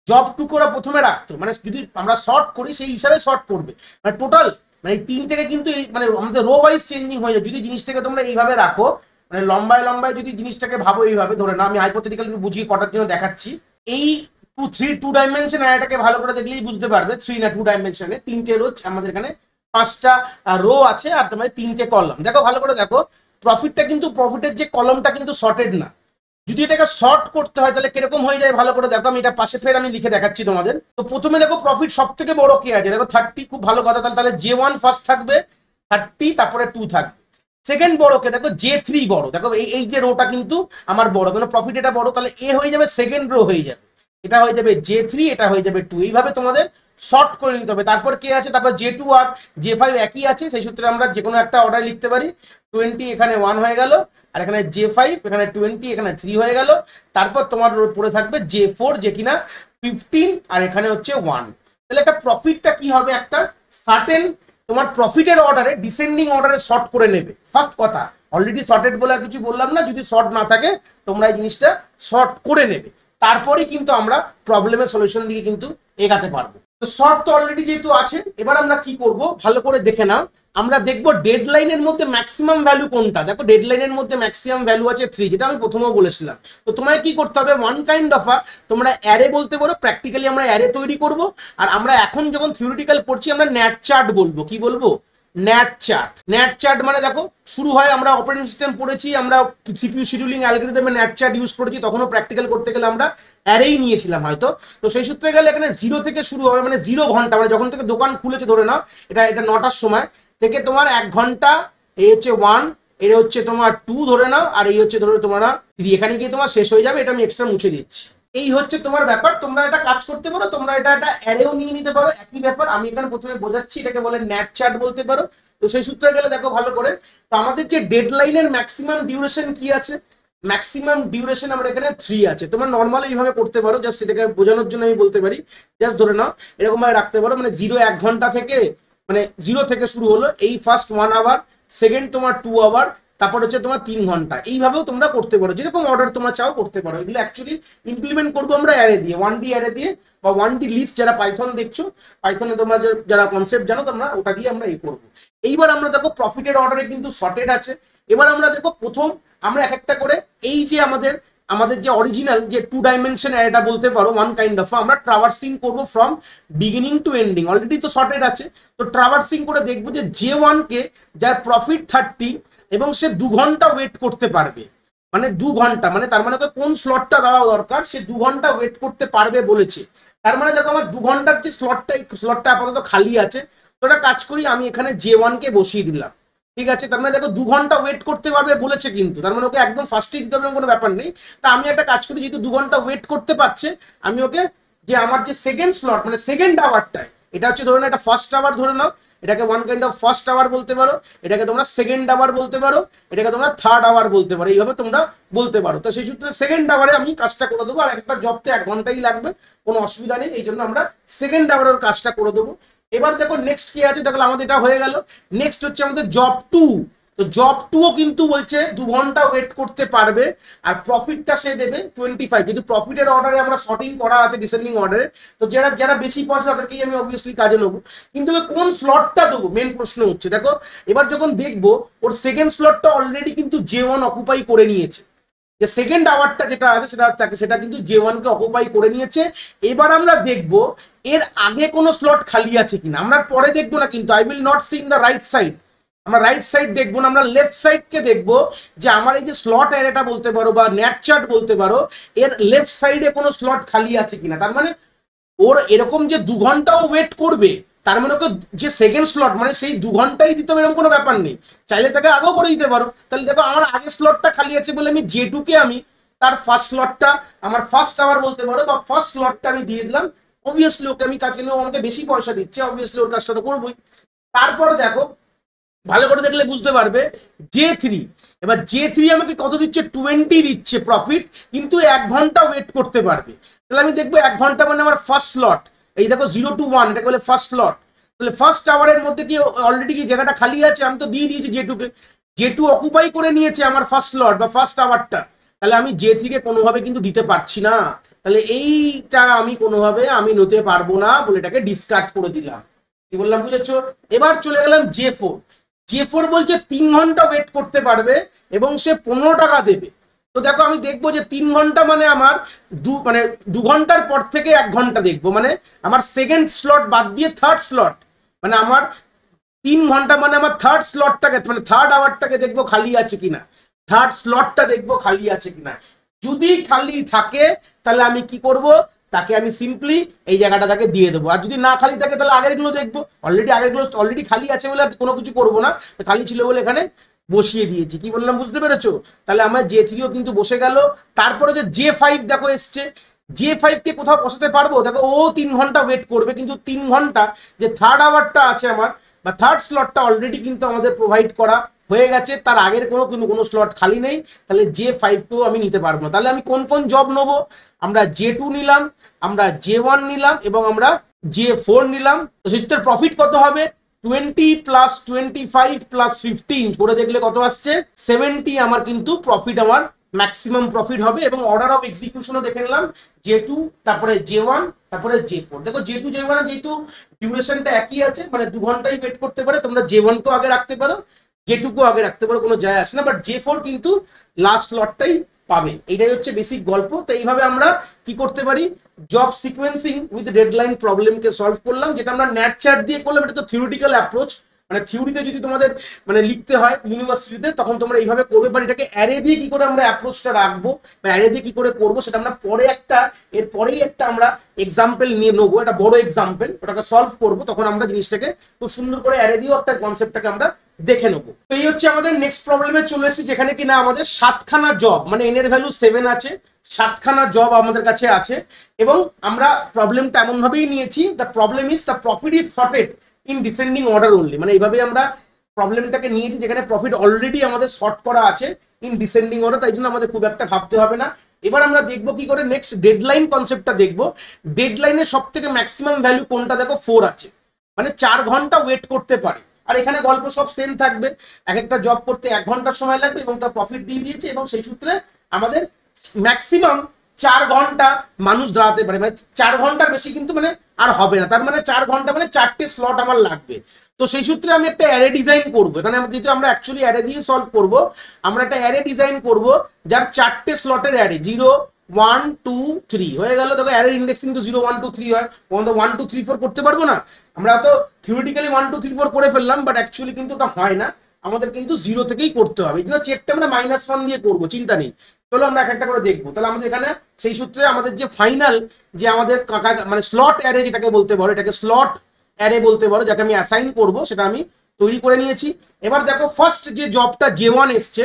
জব 2 ওরা প্রথমে রাখতো। মানে যদি আমরা শর্ট করি সেই হিসাবে শর্ট করবে, মানে টোটাল মানে এই 3 থেকে কিন্তু মানে আমাদের রো ওয়াইজ চেঞ্জিং হয়ে যায়। যদি জিনিসটাকে তোমরা এইভাবে রাখো, মানে লম্বায় লম্বায় যদি জিনিসটাকে ভাবো এইভাবে, ধরে না আমি হাইপোথেটিক্যালি বুঝিয়ে কটার জন্য দেখাচ্ছি। এই 2 ডাইমেনশন এটাকে ভালো করে দেখলেই বুঝতে পারবে। 3 না 2 ডাইমেনশনে 3টে রো আমাদের এখানে 5টা রো আছে, আর তোমার 3টে কলাম। দেখো ভালো করে দেখো, প্রফিটটা কিন্তু প্রফিটের যে কলমটা কিন্তু সর্টেড না। যদি এটাকে শর্ট করতে হয় তাহলে কিরকম হয়ে যায় ভালো করে দেখো। আমি এটা পাশে ফের আমি লিখে দেখাচ্ছি তোমাদের। তো প্রথমে দেখো প্রফিট সব থেকে বড় কে আছে, দেখো 30, খুব ভালো কথা। তাহলে J1 ফার্স্ট থাকবে 30, তারপরে 2 থাকবে। সেকেন্ড বড় কে দেখো J3 বড়, দেখো এই যে রোটা কিন্তু আমার বড়, কেন প্রফিট এটা বড়, তাহলে এ হয়ে যাবে সেকেন্ড রো হয়ে যাবে, এটা হয়ে যাবে J3, এটা হয়ে যাবে 2। এইভাবে তোমাদের শর্ট করে নিতে হবে। তারপর কে আছে, তারপর J2 আর J5 একই আছে, সেই সূত্রে আমরা যে কোনো একটা অর্ডার লিখতে পারি। 20 এখানে 1 হয়ে গেল, আর এখানে J5, এখানে 20, এখানে 3 হয়ে গেল। তারপর তোমার পড়ে থাকবে J4, যে কিনা 15, আর এখানে হচ্ছে 1। তাহলে একটা প্রফিটটা কি হবে, একটা সার্টেন তোমার প্রফিটের অর্ডারে ডিসেন্ডিং অর্ডারে শর্ট করে নেবে। ফার্স্ট কথা, অলরেডি শর্টেড বলে আর কিছু বললাম না। যদি শর্ট না থাকে তোমরা এই জিনিসটা শর্ট করে নেবে, তারপরেই কিন্তু আমরা প্রবলেমের সলিউশন দিকে কিন্তু এগাতে পারবো। তো শর্ট তো অলরেডি যেহেতু আছে, এবার আমরা কি করব ভালো করে দেখে নাও। আমরা দেখবো ডেডলাইনের মধ্যে ম্যাক্সিমাম ভ্যালু কোনটা। দেখো ডেডলাইনের মধ্যে ম্যাক্সিমাম ভ্যালু আছে 3, যেটা আমি প্রথমেও বলেছিলাম। তো তোমায় কি করতে হবে, ওয়ান কাইন্ড অফ তোমরা অ্যারে বলতে পারো। প্র্যাকটিক্যালি আমরা অ্যারে তৈরি করব, আর আমরা এখন যখন থিওরিটিক্যাল পড়ছি আমরা ন্যাট চার্ট বলবো। কি বলবো, ন্যাট চার্ট। ন্যাট চার্ট মানে দেখো শুরু হয়, আমরা অপারেটিং সিস্টেম পড়েছি, আমরা সিপিইউ শিডিউলিং অ্যালগরিদমে ন্যাট চার্ট ইউজ করেছি, তখনও প্র্যাকটিক্যাল করতে গেলে আমরা অ্যারেই নিয়েছিলাম হয়তো। তো সেই সূত্রে গেলে এখানে 0 থেকে শুরু হবে, মানে 0 ঘন্টা, মানে যখন থেকে দোকান খুলেছে ধরে নাও, এটা 9টার সময় থেকে তোমার 1 ঘন্টা, এই হচ্ছে 1, এটা হচ্ছে তোমার 2 ধরে নাও, আর এই হচ্ছে ধরে তোমরা 3, এখানে গিয়ে তোমার শেষ হয়ে যাবে। এটা আমি এক্সট্রা মুছে দিচ্ছি। এই হচ্ছে তোমার ব্যাপার। তোমরা এটা কাজ করতে পারো, তোমরা এটা অ্যারেও নিয়ে নিতে পারো, একই ব্যাপার। আমি এখানে প্রথমে বোঝাচ্ছি, এটাকে বলে ন্যাট চার্ট বলতে পারো। তো সেই সূত্রে গেলে দেখো ভালো করে, তো আমাদের যে ডেডলাইনের ম্যাক্সিমাম ডিউরেশন কি আছে, ম্যাক্সিমাম ডিউরেশন আমরা এখানে 3 আছে। তোমরা নর্মালি এইভাবে করতে পারো, জাস্ট এটাকে বোঝানোর জন্য আমি বলতে পারি। জাস্ট ধরে নাও এরকম ভাবে রাখতে পারো, মানে 1 ঘন্টা থেকে, মানে 0 থেকে শুরু হলো, এই ফার্স্ট 1 আওয়ার, সেকেন্ড তোমার 2 আওয়ার, তারপর হচ্ছে তোমার 3 ঘন্টা, এইভাবেও তোমরা করতে পারো, যেরকম অর্ডার তোমরা চাও করতে পারো। এগুলো অ্যাকচুয়ালি ইমপ্লিমেন্ট করবো আমরা অ্যারে দিয়ে, 1D অ্যারে দিয়ে বা 1D লিস্ট, যারা পাইথন দেখছো, পাইথনে তোমরা যারা কনসেপ্ট জানো তোমরা, ওটা দিয়ে আমরা এই করবো। এইবার আমরা দেখো প্রফিটের অর্ডারে কিন্তু শর্টেড আছে। এবার আমরা দেখো প্রথম আমরা এক একটা করে এই যে আমাদের যে অরিজিনাল যে 2 ডাইমেনশন অ্যারেটা বলতে পারো, ওয়ান কাইন্ড অফ, আমরা ট্রাভার্সিং করবো from beginning to ending. Already তো শর্টেড আছে, তো ট্রাভার্সিং করে দেখবো যে J1 কে, যার প্রফিট 30 এবং সে 2 ঘন্টা ওয়েট করতে পারবে, মানে 2 ঘন্টা, মানে তার মানে কোন স্লটটা দেওয়া দরকার, সে 2 ঘন্টা ওয়েট করতে পারবে বলেছে। তার মানে দেখো আমার 2 ঘন্টার যে স্লটটা আপাতত খালি আছে, তো এটা কাজ করি, আমি এখানে J1 কে বসিয়ে দিলাম। ঠিক আছে, তার মানে দেখো 2 ঘন্টা ওয়েট করতে পারবে বলেছে, কিন্তু তার মানে ওকে একদম ফার্স্টেই দিতে হবে কোনো ব্যাপার নেই। তা আমি একটা কাজ করি, যেহেতু 2 ঘন্টা ওয়েট করতে পারছে, আমি ওকে যে আমার যে সেকেন্ড স্লট মানে সেকেন্ড আওয়ারটায়, এটা হচ্ছে ধরে নাও এটা ফার্স্ট আওয়ার ধরে নাও, এটাকে one kind of first hour বলতে পারো, এটাকে তোমরা সেকেন্ড আওয়ার বলতে পারো, এটাকে তোমরা থার্ড আওয়ার বলতে পারো, এইভাবে তোমরা বলতে পারো। তো সেই সূত্রে সেকেন্ড আওয়ারে আমি কাজটা করে দেবো, আর একটা জবতে 1 ঘন্টাই লাগবে, কোনো অসুবিধা নেই, এই জন্য আমরা সেকেন্ড আওয়ারের কাজটা করে দেবো। এবার দেখো নেক্সট কি আছে, দেখো আমাদের এটা হয়ে গেল। নেক্সট হচ্ছে আমাদের জব 2। তো জব 2ও কিন্তু বলছে 2 ঘন্টা ওয়েট করতে পারবে, আর প্রফিটটা সে দেবে 25। কিন্তু প্রফিটের অর্ডারে আমরা শর্টিং করা আছে ডিসেন্ডিং অর্ডারে, তো যারা বেশি পয়সা তাদেরকেই আমি অবভিয়াসলি কাজে নেবো। কিন্তু কোন স্লটটা দেবো মেন প্রশ্ন হচ্ছে। দেখো এবার যখন দেখবো ওর সেকেন্ড স্লটটা অলরেডি কিন্তু J1 অকুপাই করে নিয়েছে, যে সেকেন্ড আওয়ারটা যেটা আছে সেটা কিন্তু J1 কে অকুপাই করে নিয়েছে। এবার আমরা দেখব এর আগে কোনো স্লট খালি আছে কিনা, আমরা পরে দেখবো না, কিন্তু I will not see in the right side, আমরা রাইট সাইড দেখবো না, আমরা লেফট সাইডকে দেখবো, যে আমার এই যে স্লট অ্যারেটা বলতে পারো বা নেট চার্ট বলতে পারো, এর লেফট সাইডে কোনো স্লট খালি আছে কিনা। তার মানে ওর এরকম যে 2 ঘন্টাও ওয়েট করবে, তার মানে ওকে যে সেকেন্ড স্লট মানে সেই 2 ঘন্টাই দিতে হবে এরকম কোনো ব্যাপার নেই, চাইলে তাকে আগেও করে দিতে পারো। তাহলে দেখো আমার আগের স্লটটা খালি আছে বলে আমি J2 কে আমি তার ফার্স্ট স্লটটা আমার ফার্স্ট আওয়ার বলতে পারো, বা ফার্স্ট স্লটটা আমি দিয়ে দিলাম। অবভিয়াসলি ওকে আমি কাজ নিয়ে, আমাকে বেশি পয়সা দিচ্ছে, অবভিয়াসলি ওর কাজটা তো করবোই। তারপরে দেখো ভালো করে দেখলে বুঝতে পারবে J3, এবার J3 আমাকে কত দিচ্ছে, 20 দিচ্ছে প্রফিট, কিন্তু 1 ঘন্টা ওয়েট করতে পারবে। তাহলে আমি দেখবো 1 ঘন্টা মানে আমার ফার্স্ট স্লট, এই দেখো 0 to 1, এটা বলে ফার্স্ট স্লট। তাহলে ফার্স্ট আওয়ারের মধ্যে কি অলরেডি কি জায়গাটা খালি আছে, আমি তো দিয়ে দিয়েছি J2 কে, J2 অকুপাই করে নিয়েছে আমার ফার্স্ট স্লট বা ফার্স্ট আওয়ারটা, তাহলে আমি J3 কে কোনোভাবে কিন্তু দিতে পারছি না। তাহলে এইটা আমি কোনোভাবে আমি নিতে পারবো না বলে এটাকে ডিসকার্ড করে দিলাম। কি বললাম বুঝেছো? এবার চলে গেলাম J4। J4 বলছে 3 ঘন্টা ওয়েট করতে পারবে এবং সে 15 টাকা দেবে। তো দেখো আমি দেখবো যে 3 ঘন্টা মানে আমার 2 ঘন্টার পর থেকে 1 ঘন্টা দেখবো, মানে আমার সেকেন্ড স্লট বাদ দিয়ে থার্ড স্লট, মানে আমার 3 ঘন্টা মানে আমার থার্ড স্লটটাকে মানে থার্ড আওয়ারটাকে দেখবো খালি আছে কিনা, থার্ড স্লটটা দেখবো খালি আছে কিনা। যদি খালি থাকে তাহলে আমি কি করব, তাকে আমি সিম্পলি এই জায়গাটা তাকে দিয়ে দেবো। আর যদি না খালি থাকে তাহলে আগেরগুলো দেখবো, আগেরগুলো অলরেডি খালি আছে বলে আর কোনো কিছু করবো না, খালি ছিল বলে এখানে বসিয়ে দিয়েছি। কি বললাম বুঝতে পেরেছো? তাহলে আমার J3ও কিন্তু বসে গেল। তারপরে যে J5 দেখো এসছে, J5 কে কোথাও বসাতে পারবো, দেখো ও 3 ঘন্টা ওয়েট করবে, কিন্তু 3 ঘন্টা যে থার্ড আওয়ারটা আছে আমার বা থার্ড স্লটটা অলরেডি কিন্তু আমাদের প্রোভাইড করা হয়ে গেছে, তার আগের কোনো স্লট খালি নেই। তাহলে J5 কেও আমি নিতে পারবো না। তাহলে আমি কোন কোন জব নেবো, আমরা J2 নিলাম, আমরা J1 নিলাম এবং আমরা J4 নিলাম। তো সেটার প্রফিট কত হবে, 20 প্লাস 25 প্লাস 15 করে দেখলে কত আসছে, 70 আমার কিন্তু প্রফিট, আমার ম্যাক্সিমাম প্রফিট হবে। এবং অর্ডার অফ এক্সিকিউশনও দেখে নিলাম, J2 তারপরে J1 তারপরে J4। দেখো J2 J1 যেহেতু ডিউরেশনটা একই আছে, মানে 2 ঘন্টাই ওয়েট করতে পারে, তোমরা J1 কেও আগে রাখতে পারো, J2 কেও আগে রাখতে পারো, কোনো যায় আসে না, বাট J4 কিন্তু লাস্ট লটটাই পাবে। এইটাই হচ্ছে বেসিক গল্প। তো এইভাবে আমরা কি করতে পারি, জব সিকোয়েন্সিং উইথ ডেডলাইন প্রবলেমকে সলভ করলাম, যেটা আমরা নেট চার্ট দিয়ে করলাম। এটা তো থিওরিটিক্যাল অ্যাপ্রোচ, মানে থিওরিতে যদি তোমাদের মানে লিখতে হয় ইউনিভার্সিটিতে, তখন তোমরা এইভাবে করবে। বাট এটাকে অ্যারে দিয়ে কি করে আমরা অ্যাপ্রোচটা রাখবো বা অ্যারে দিয়ে কি করে করবো, সেটা আমরা এরপরেই একটা আমরা এক্সাম্পল নিয়ে নেবো, একটা বড় এক্সাম্পল, ওটাকে সলভ করবো, তখন আমরা জিনিসটাকে খুব সুন্দর করে অ্যারে দিয়েও একটা কনসেপ্টটাকে আমরা দেখে নেবো। তো এই হচ্ছে আমাদের নেক্সট প্রবলেমে চলে এসেছি, যেখানে কিনা আমাদের 7খানা জব, মানে এন এর ভ্যালু 7 আছে, 7খানা জব আমাদের কাছে আছে। এবং আমরা প্রবলেমটা এমন ভাবেই নিয়েছি, the problem is the profit is sorted in descending order only, মানে এইভাবে আমরা প্রবলেমটাকে নিয়েছি, যেখানে প্রফিট অলরেডি আমাদের শর্ট করা আছে ইন ডিসেন্ডিং অর্ডার, তাই জন্য আমাদের খুব একটা ভাবতে হবে না। এবার আমরা দেখবো কি করে নেক্সট ডেডলাইন কনসেপ্টটা দেখবো। ডেডলাইনের সব থেকে ম্যাক্সিমাম ভ্যালু কোনটা, দেখো 4 আছে, মানে 4 ঘন্টা ওয়েট করতে পারে। আর এখানে গল্প সব সেম থাকবে, এক একটা জব করতে 1 ঘন্টার সময় লাগবে এবং তার প্রফিট দিয়ে দিয়েছে, এবং সেই সূত্রে আমাদের ম্যাক্সিমাম 4 ঘন্টা মানুষ দাঁড়াতে পারে, মানে 4 ঘন্টার বেশি কিন্তু মানে আর হবে না, তার মানে 4 ঘন্টা মানে 4টে স্লট আমার লাগবে। তো সেই সূত্রে আমি একটা অ্যারে ডিজাইন করবো, এখানে যেহেতু আমরা অ্যাকচুয়ালি অ্যারে দিয়ে সলভ করব, আমরা একটা অ্যারে ডিজাইন করব যার 4টে স্লটের অ্যারে 0 1 2 3 হয়ে গেল। দেখো অ্যারে ইন্ডেক্সিং তো 0 1 2 3 হয়, তো 1 2 3 4 করতে পারবো না, আমরা তো থিওরিটিক্যালি 1 2 3 4 করে ফেললাম, বাট অ্যাকচুয়ালি কিন্তু ওটা হয় না, আমাদের কিন্তু 0 থেকেই করতে হবে। এই জন্য চেকটা আমরা -1 দিয়ে করবো, চিন্তা নেই। চলো আমরা এক একটা করে দেখবো। তাহলে আমাদের এখানে সেই সূত্রে আমাদের যে ফাইনাল যে আমাদের মানে স্লট অ্যারে যেটাকে বলতে পারো, এটাকে স্লট অ্যারে বলতে পারো, যাকে আমি অ্যাসাইন করব, সেটা আমি তৈরি করে নিয়েছি। এবার দেখো ফার্স্ট যে জবটা J1 এসছে,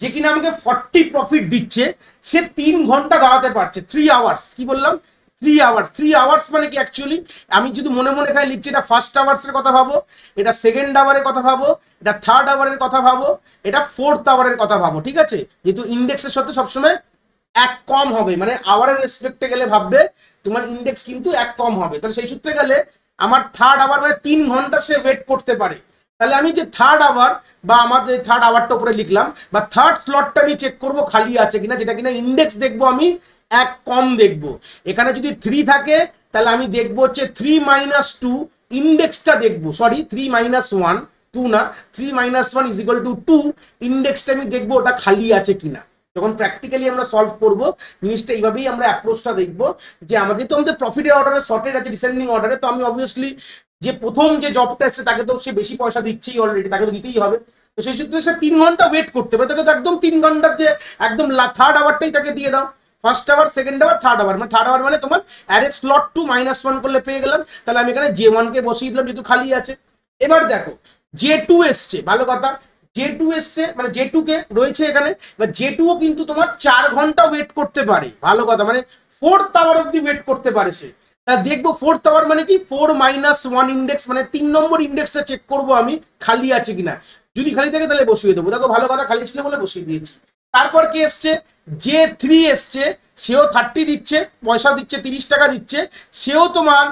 যে কিনা আমাকে 40 প্রফিট দিচ্ছে, সে 3 ঘন্টা দাঁড়াতে পারছে, 3 আওয়ার্স। কি বললাম? 3 আওয়ার্স। 3 আওয়ার্স মানে কি অ্যাকচুয়ালি আমি যদি মনে মনে খাই লিখছি, এটা ফার্স্ট আওয়ার্সের কথা ভাবো, এটা সেকেন্ড আওয়ারের কথা ভাবো, এটা থার্ড আওয়ারের কথা ভাবো, এটা ফোর্থ আওয়ারের কথা ভাবো, ঠিক আছে? যেহেতু ইন্ডেক্সের সাথে সবসময় 1 কম হবে, মানে আওয়ারের রেসপেক্টে গেলে ভাববে তোমার ইন্ডেক্স কিন্তু 1 কম হবে। তাহলে সেই সূত্রে গেলে আমার থার্ড আওয়ার মানে 3 ঘন্টা সে ওয়েট করতে পারে। তাহলে আমি যে থার্ড আওয়ার বা আমাদের থার্ড আওয়ারটা উপরে লিখলাম, বা থার্ড স্লটটা আমি চেক করব খালি আছে কিনা, যেটা কিনা ইন্ডেক্স দেখবো আমি 1 কম দেখবো। এখানে যদি 3 থাকে তাহলে আমি দেখবো হচ্ছে 3 - 2, ইন্ডেক্সটা দেখবো, সরি 3 - 1 2 না, 3 - 1 = 2, ইন্ডেক্সটা আমি দেখবো ওটা খালি আছে কিনা। যখন প্র্যাকটিক্যালি আমরা সলভ করব জিনিসটা এইভাবেই আমরা অ্যাপ্রোচটা দেখবো, যে আমাদের তো আমাদের প্রফিটের অর্ডারে শর্টেড আছে ডিসেন্ডিং অর্ডারে, তো আমি অবভিয়াসলি যে প্রথম যে জবটা এসছে তাকে তো সে বেশি পয়সা দিচ্ছেই অলরেডি, তাকে তো দিতেই হবে। তো সেই সূত্রে সে 3 ঘন্টা ওয়েট করতে হবে, তাকে তো একদম 3 ঘন্টার যে একদম থার্ড আওয়ারটাই তাকে দিয়ে দাও, first hour second hour third hour, মানে থার্ড আওয়ার মানে তোমার অ্যারে স্লট 2 -1 করলে পেয়ে গেলাম। তাহলে আমি এখানে J1 কে বসিয়ে দিলাম যেহেতু খালি আছে। এবার দেখো J2 এসছে, ভালো কথা, J2 এসছে মানে J2 কে রয়েছে এখানে, বা J2 ও কিন্তু তোমার 4 ঘন্টা ওয়েট করতে পারে, ভালো কথা, মানে ফোর্থ আওয়ার অব্দি ওয়েট করতে পারে সে। তা দেখবো ফোর্থ আওয়ার মানে কি 4 - 1 ইন্ডেক্স, মানে 3 নম্বর ইন্ডেক্সটা চেক করবো আমি খালি আছে কিনা, যদি খালি থাকে তাহলে বসিয়ে দেবো। দেখো ভালো কথা, খালি ছিল বলে বসিয়ে দিয়েছি। তারপর কি এসছে? J3 এসছে, সেও 30 দিচ্ছে, পয়সা দিচ্ছে 30 টাকা দিচ্ছে, সেও তোমার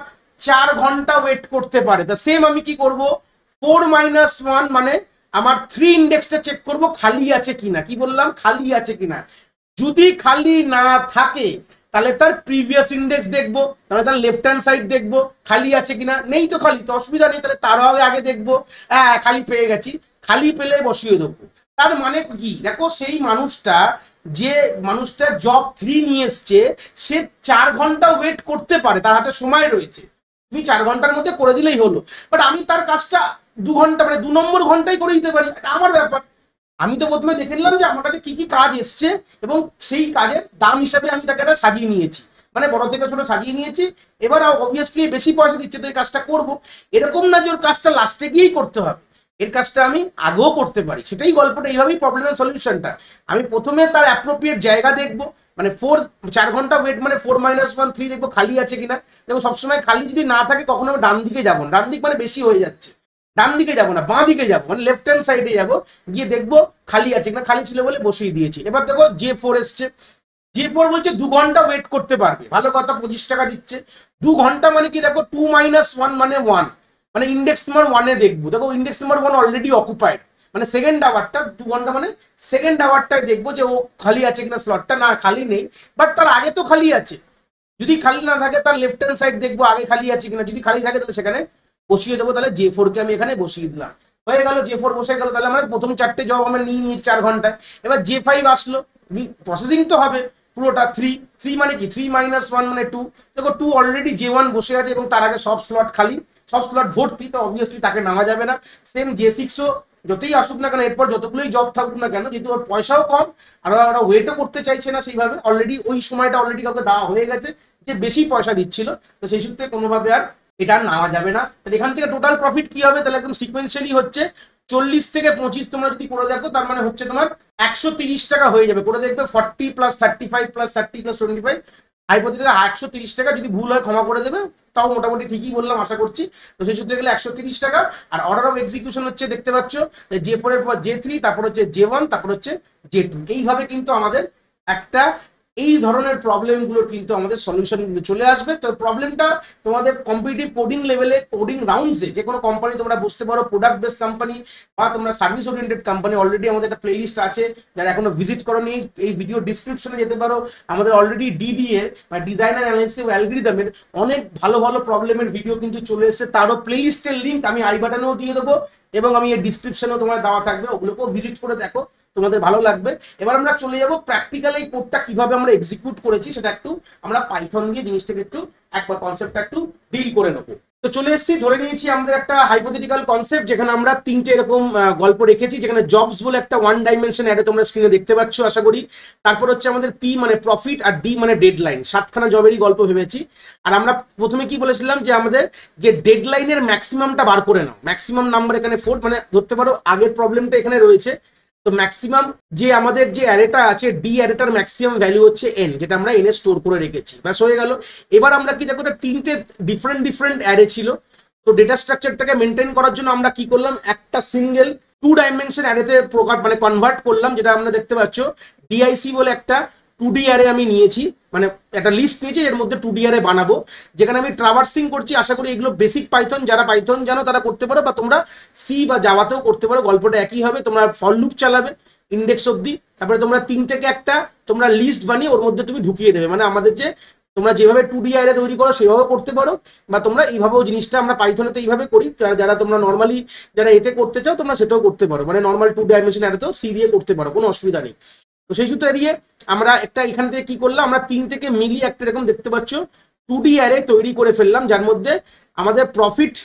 4 ঘন্টা ওয়েট করতে পারে। তা সেম আমি কি করব, 4 - 1 মানে আমার 3 ইন্ডেক্সটা চেক করব খালি আছে কিনা। কি বললাম? খালি আছে কিনা। যদি খালি না থাকে তাহলে তার প্রিভিয়াস ইন্ডেক্স দেখবো, তাহলে তার লেফট হ্যান্ড সাইড দেখবো খালি আছে কিনা, নেই তো খালি, তো অসুবিধা নেই, তাহলে তারও আগে দেখবো, হ্যাঁ খালি পেয়ে গেছি, খালি পেলে বসিয়ে দেবো। তার মানে কি দেখো, সেই মানুষটা যে মানুষটা জব 3 নিয়ে এসছে, সে 4 ঘন্টা ওয়েট করতে পারে, তার হাতে সময় রয়েছে, তুমি 4 ঘন্টার মধ্যে করে দিলেই হলো। বাট আমি তার কাজটা 2 ঘন্টা মানে 2 নম্বর ঘন্টায় করে দিতে পারি, এটা আমার ব্যাপার। আমি তো প্রথমে দেখে নিলাম যে আমার কাছে কি কি কাজ এসছে, এবং সেই কাজের দাম হিসাবে আমি তাকে একটা সাজিয়ে নিয়েছি, মানে বড় থেকে ছোট সাজিয়ে নিয়েছি। এবার অবভিয়াসলি বেশি পয়সা দিচ্ছে তো এই কাজটা করবো, এরকম না যে ওর কাজটা লাস্টে গিয়েই করতে হবে, এর কাজটা আমি আগেও করতে পারি। সেটাই গল্পটা, এইভাবেই প্রবলেমের সলিউশনটা। আমি প্রথমে তার অ্যাপ্রোপ্রিয়েট জায়গা দেখবো, মানে 4 ঘন্টা ওয়েট মানে 4 - 1 3 দেখবো খালি আছে কিনা। দেখো সবসময় খালি যদি না থাকে কখনো আমি ডান দিকে যাবো, ডান দিক মানে বেশি হয়ে যাচ্ছে, ডান দিকে যাবো না বাঁ দিকে যাবো, মানে লেফট হ্যান্ড সাইডে যাবো, গিয়ে দেখবো খালি আছে কিনা, খালি ছিল বলে বসিয়ে দিয়েছি। এবার দেখো J4 এসছে, J4 বলছে 2 ঘন্টা ওয়েট করতে পারবে, ভালো কথা, 25 টাকা দিচ্ছে। 2 ঘন্টা মানে কি দেখো 2 - 1 মানে 1, মানে ইন্ডেক্স নাম্বার 1 এ দেখবো, দেখো ইন্ডেক্স নাম্বার 1 অলরেডি অকুপাইড, মানে সেকেন্ড আওয়ারটা 2 ঘন্টা মানে সেকেন্ড আওয়ারটায় দেখবো যে ও খালি আছে কিনা, স্লটটা না খালি নেই, বাট তার আগে তো খালি আছে। যদি খালি না থাকে তার লেফট হ্যান্ড সাইড দেখবো আগে খালি আছে কিনা, যদি খালি থাকে তাহলে সেখানে বসিয়ে দেবো। তাহলে J4 কে আমি এখানে বসিয়ে দিলাম, হয়ে গেল J4 বসে গেল। তাহলে আমরা প্রথম 4টে জব আমরা নিয়ে নিয়েছি 4 ঘন্টায়। এবার J5 আসলো, প্রসেসিং তো হবে পুরোটা। 3 মানে কি 3 - 1 মানে 2, দেখো 2 অলরেডি J1 বসে আছে এবং তার আগে সব স্লট খালি, সব স্লট ভর্তি, তো অবভিয়াসলি তাকে নামা যাবে না। সেম J6ও যতই আসুক না কেন, এরপর যতগুলোই জব থাকুক না কেন, যেহেতু ওর পয়সাও কম আর ওরা ওয়েটও করতে চাইছে না সেইভাবে, অলরেডি ওই সময়টা অলরেডি কাউকে দেওয়া হয়ে গেছে যে বেশি পয়সা দিচ্ছিল, তো সেই সূত্রে কোনোভাবে আর এটা আর নেওয়া যাবে না। তাহলে এখান থেকে টোটাল প্রফিট কি হবে, তাহলে একদম সিকোয়েন্সিয়ালি হচ্ছে 40 থেকে 25 তোমরা যদি করে দেখো, তার মানে হচ্ছে তোমার 130 টাকা হয়ে যাবে। করে দেখবে 40 + 35 + 30 + 25 হাইপোথেটিক্যালি 130 টাকা, যদি ভুল হয় ক্ষমা করে দেবে, তাও মোটামুটি ঠিকই বললাম আশা করছি। তো সেই সূত্রে গেলে 130 টাকা। আর অর্ডার অফ এক্সিকিউশন হচ্ছে দেখতে পাচ্ছ J4 এর পর J3, তারপর হচ্ছে J1, তারপর হচ্ছে J2, এইভাবে কিন্তু আমাদের একটা এই ধরনের প্রবলেমগুলোর কিন্তু আমাদের সলিউশন কিন্তু চলে আসবে। তো প্রবলেমটা তোমাদের কম্পিটিটিভ কোডিং লেভেলে, কোডিং রাউন্ডসে যে কোনো কোম্পানি তোমরা বুঝতে পারো, প্রোডাক্ট বেস কোম্পানি বা তোমরা সার্ভিস ওরিয়েন্টেড কোম্পানি, অলরেডি আমাদের একটা প্লেলিস্ট আছে, যারা এখনো ভিজিট করোনি এই ভিডিও ডিসক্রিপশনে যেতে পারো। আমাদের অলরেডি ডিডিএ বা ডিজাইনার অ্যানালিসিস অ্যালগরিদমের অনেক ভালো ভালো প্রবলেমের ভিডিও কিন্তু চলে এসেছে, তারও প্লেলিস্টের লিঙ্ক আমি আই বাটনেও দিয়ে দেবো এবং আমি এর ডিসক্রিপশনেও তোমার দেওয়া থাকবে, ওগুলোকেও ভিজিট করে দেখো, তোমাদের ভালো লাগবে। এবার আমরা চলে যাব প্র্যাকটিক্যাল এই কোডটা কিভাবে আমরা এক্সিকিউট করেছি সেটা একটু আমরা পাইথন দিয়ে জিনিসটাকে একটু একবার কনসেপ্টটা একটু ডিল করে নেবো। তো চলে এসেছি, ধরে নিয়েছি আমাদের একটা হাইপোথেটিক্যাল কনসেপ্ট যেখানে আমরা তিনটে এরকম গল্প রেখেছি, যেখানে জবস বলে একটা ওয়ান ডাইমেনশন অ্যারে তোমরা স্ক্রিনে দেখতে পাচ্ছ আশা করি। তারপর হচ্ছে আমাদের পি মানে প্রফিট আর ডি মানে ডেডলাইন, 7খানা জবেরই গল্প ভেবেছি। আর আমরা প্রথমে কি বলেছিলাম যে আমাদের যে ডেডলাইনের ম্যাক্সিমামটা বার করে নাও, ম্যাক্সিমাম নাম্বার এখানে 4, মানে ধরতে পারো আগের প্রবলেমটা এখানে রয়েছে। তো ম্যাক্সিমাম যে আমাদের যে অ্যারেটা আছে ডি অ্যারেটার ম্যাক্সিমাম ভ্যালু হচ্ছে এন, যেটা আমরা এনে স্টোর করে রেখেছি, ব্যাস হয়ে গেল। এবার আমরা কি দেখো, এটা তিনটে ডিফারেন্ট অ্যারে ছিল। তো ডেটা স্ট্রাকচারটাকে মেনটেন করার জন্য আমরা কি করলাম, একটা সিঙ্গেল 2 ডাইমেনশন অ্যারেতে মানে কনভার্ট করলাম, যেটা আমরা দেখতে পাচ্ছ ডিআইসি বলে একটা 2D অ্যারে আমি নিয়েছি, মানে একটা লিস্ট নিয়েছি এর মধ্যে 2D অ্যারে বানাবো, যেখানে আমি ট্রাভার্সিং করছি। আশা করি এগুলো বেসিক পাইথন, যারা পাইথন জানো তারা করতে পারো, বা তোমরা সি বা জাভাতেও করতে পারো, গল্পটা একই হবে। তোমরা ফর লুপ চালাবে ইন্ডেক্স অব্দি, তারপরে তোমরা 3 থেকে একটা তোমরা লিস্ট বানিয়ে ওর মধ্যে তুমি ঢুকিয়ে দেবে। মানে আমাদের যে তোমরা যেভাবে 2D অ্যারে তৈরি করো সেভাবে করতে পারো, বা তোমরা এইভাবেও জিনিসটা আমরা পাইথনে তো এইভাবে করি, যারা তোমরা নর্মালি যারা এতে করতে চাও তোমরা সেটাও করতে পারো, মানে নর্মাল 2 ডাইমেনশন অ্যারেতেও সি দিয়ে করতে পারো, কোনো অসুবিধা নেই। তো সেই সূত্রে এড়িয়ে আমরা একটা এখান থেকে কি করলাম, আমরা 3 থেকে মিলিয়ে একটা এরকম দেখতে পাচ্ছ 2D অ্যারে তৈরি করে ফেললাম, যার মধ্যে আমাদের প্রফিট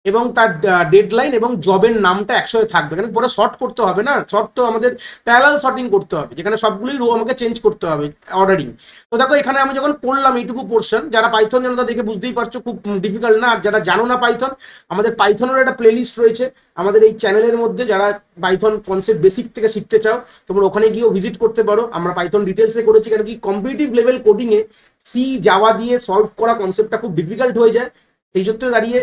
এবং তার ডেডলাইন এবং জবের নামটা একসাথে থাকবে। এখানে পরে শর্ট করতে হবে না, শর্ট তো আমাদের প্যারালাল শর্টিং করতে হবে, যেখানে সবগুলোই রো আমাকে চেঞ্জ করতে হবে অর্ডারিং। তো দেখো এখানে আমি যখন করলাম এইটুকু পোর্শন, যারা পাইথন জানো তারা দেখে বুঝতেই পারছো খুব ডিফিকাল্ট না। আর যারা জানো না পাইথন, আমাদের পাইথনের একটা প্লেলিস্ট রয়েছে আমাদের এই চ্যানেলের মধ্যে, যারা পাইথন কনসেপ্ট বেসিক থেকে শিখতে চাও তোমরা ওখানে গিয়েও ভিজিট করতে পারো। আমরা পাইথন ডিটেলসে করেছি, কারণ কি কম্পিটিটিভ লেভেল কোডিংয়ে সি জাভা দিয়ে সলভ করা কনসেপ্টটা খুব ডিফিকাল্ট হয়ে যায়। এই সূত্রে দাঁড়িয়ে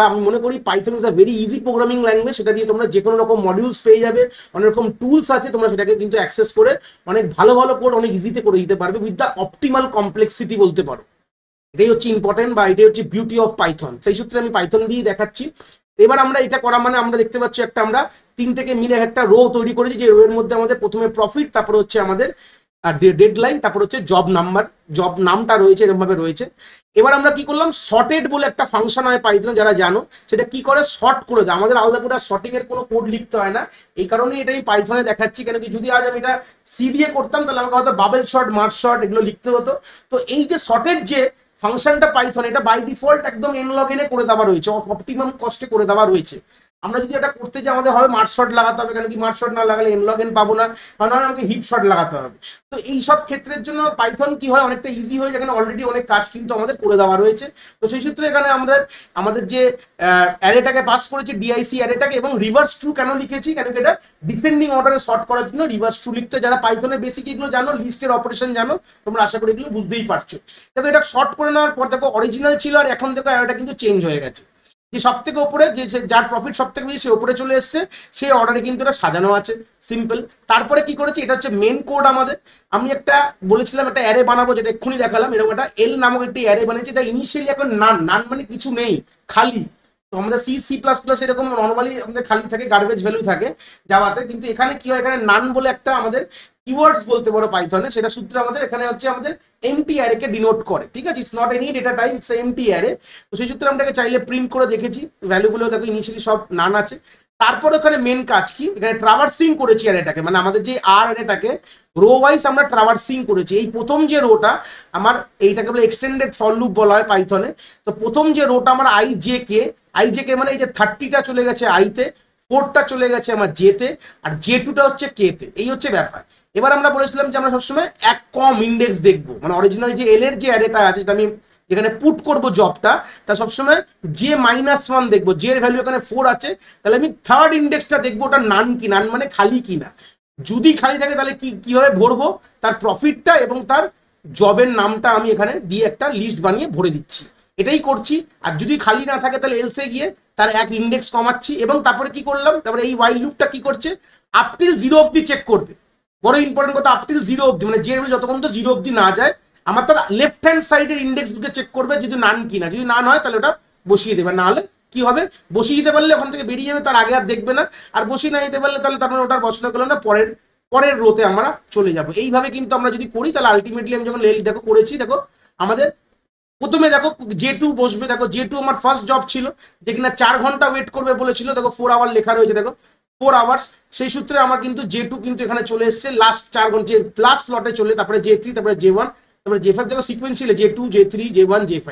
আমি মনে করি Python is a very easy programming language, সেটা দিয়ে তোমরা যে কোনো রকম মডিউলস পেয়ে যাবে, অনেক রকম টুলস আছে, তোমরা সেটাকে কিন্তু অ্যাক্সেস করে অনেক ভালো ভালো কোড অনেক ইজিতে করে দিতে পারবে উইথ দ্য অপটিমাল কমপ্লেক্সিটি বলতে পারো। এটাই হচ্ছে ইম্পর্টেন্ট, বা এটাই হচ্ছে বিউটি অফ পাইথন। সেই সূত্রে আমি পাইথন দিয়ে দেখাচ্ছি। এবার আমরা এটা করা মানে আমরা দেখতে পাচ্ছি একটা আমরা 3 থেকে মিলে একটা রো তৈরি করেছি, যে রো এর মধ্যে আমাদের প্রথমে প্রফিট, তারপর হচ্ছে আমাদের ডেডলাইন, তারপর হচ্ছে জব নাম্বার, জব নামটা রয়েছে এরকম ভাবে রয়েছে। এবার আমরা কি করলাম, সর্টেড বলে একটা ফাংশন হয় পাইথন, যারা জানো সেটা কি করে, শর্ট করে দেয়। আমাদের আলাদা করে শর্টিং এর কোনো কোড লিখতে হয় না, এই কারণেই এটা আমি পাইথনে দেখাচ্ছি। কেন কি যদি আজ আমি এটা সি দিয়ে করতাম তাহলে আমাকে হয়তো বাবেল শর্ট, মার্জ শর্ট এগুলো লিখতে হতো। তো এই যে শর্টেড যে ফাংশনটা পাইথন, এটা বাই ডিফল্ট একদম এন লগ এনে করে দেওয়া রয়েছে, অপটিমাম কস্টে করে দেওয়া রয়েছে। আমরা যদি এটা করতে যাই আমাদের হয় মার্জ শর্ট লাগাতে হবে, কেন কি মার্জ শর্ট না লাগালে এন লগ এন পাবো না, কারণ আমাকে হিপ শর্ট লাগাতে হবে। তো এই সব ক্ষেত্রের জন্য পাইথন কি হয়, অনেকটা ইজি হয়, যেখানে অলরেডি অনেক কাজ কিন্তু আমাদের করে দেওয়া রয়েছে। তো সেই সূত্রে এখানে আমাদের যে অ্যারেটাকে পাস করেছি ডিআইসি অ্যারেটাকে, এবং রিভার্স ট্রু কেন লিখেছি, কেন কি এটা ডিসেন্ডিং অর্ডারে সর্ট করার জন্য রিভার্স ট্রু লিখতে। যারা পাইথনের বেসিক এগুলো জানো, লিস্টের অপারেশন জানো, তোমরা আশা করি এগুলো বুঝতেই পারছো। দেখো এটা শর্ট করে নেওয়ার পর দেখো অরিজিনাল ছিল, আর এখন দেখো অ্যারেটা কিন্তু চেঞ্জ হয়ে গেছে। যে সব থেকে উপরে যে যার প্রফিট সব থেকে বেশি সে উপরে চলে এসছে, সেই অর্ডারে কিন্তু এটা সাজানো আছে, সিম্পল। তারপরে কি করেছি, এটা হচ্ছে মেন কোড আমাদের। আমি একটা বলেছিলাম একটা অ্যারে বানাবো, যেটা এক্ষুনি দেখালাম, এরকম একটা এল নামক একটি অ্যারে বানিয়েছি। তাই ইনিশিয়ালি এখন নান মানে কিছু নেই, খালি। তো আমাদের সি++ এরকম নর্মালি আমাদের খালি থাকে, গার্বেজ ভ্যালু থাকে জাভাতে, কিন্তু এখানে কি হয়, এখানে নান বলে একটা আমাদের কিওয়ার্ডস বলতে পারো পাইথনে, সেটা সূত্রে আমাদের এখানে হচ্ছে আমাদের এমটি অ্যারে কে ডিনোট করে, ঠিক আছে। It's not any data type, it's MT array. তো সেই সূত্রে আমরা চাইলে প্রিন্ট করে দেখেছি, ভ্যালুগুলো দেখো ইনিশিয়ালি সব নান আছে। তারপর ওখানে মেন কাজ কি, এখানে ট্রাভার্সিং করেছি অ্যারেটাকে, মানে আমাদের যে আর অ্যারেটাকে রো ওয়াইজ আমরা ট্রাভার্সিং করেছি। এই প্রথম যে রোটা আমার, এইটাকে বলে এক্সটেন্ডেড ফর লুপ বলা হয় পাইথনে। তো প্রথম যে রোটা আমার আইজে কে মানে এই যে 30টা চলে গেছে আইতে, 4টা চলে গেছে আমার জেতে, আর জে2টা হচ্ছে কেতে। এই হচ্ছে ব্যাপার। এবার আমরা বলেছিলাম যে আমরা সবসময় এক কম ইন্ডেক্স দেখবো, মানে অরিজিনাল যে এল এর যে অ্যারেটা আছে সেটা আমি যেখানে পুট করব জবটা, তা সবসময় J-1 দেখবো, জে এর ভ্যালু এখানে 4 আছে, তাহলে আমি থার্ড ইন্ডেক্সটা দেখবো ওটা নান কি, নান মানে খালি কিনা। যদি খালি থাকে তাহলে কিভাবে ভরবো, তার প্রফিটটা এবং তার জবের নামটা আমি এখানে দিয়ে একটা লিস্ট বানিয়ে ভরে দিচ্ছি, এটাই করছি। আর যদি খালি না থাকে তাহলে এলসে গিয়ে তার এক ইন্ডেক্স কমাচ্ছি। এবং তারপরে কি করলাম, তারপরে এই ওয়াইল লুপটা কি করছে, আপ টিল 0 অব্দি চেক করবে, বড় ইম্পর্টেন্ট কথা, আপ টিল 0 অব্দি, মানে যে যতক্ষণ তো 0 অব্দি না যায় আমার তার লেফট হ্যান্ড সাইডের ইন্ডেক্স বুকে চেক করবে যদি নান কিনা, যদি নান হয় তাহলে ওটা বসিয়ে দেবে, না হলে কি হবে বসিয়ে দিতে পারলে ওখান থেকে বেরিয়ে যাবে, তার আগে আর দেখবে না। আর বসিয়ে না দিতে পারলে তাহলে তার মানে ওটার পছন্দ করলো না, পরের রোতে আমরা চলে যাব। এইভাবে কিন্তু আমরা যদি করি তাহলে আলটিমেটলি আমি যখন দেখো করেছি, দেখো আমাদের প্রথমে দেখো J2 বসবে, দেখো J2 আমার ফার্স্ট জব ছিল যে কিনা 4 ঘন্টা ওয়েট করবে বলেছিল, দেখো 4 আওয়ার লেখা রয়েছে, দেখো 4 আওয়ার্স। সেই সূত্রে আমার কিন্তু J2 কিন্তু এখানে চলে এসছে লাস্ট 4 ঘন্টা, লাস্ট স্লটে চলে, তারপরে J3, তারপরে J1, তারপরে J5, দেখো সিকোয়েন্স ছিল J2 J3 J1 J5,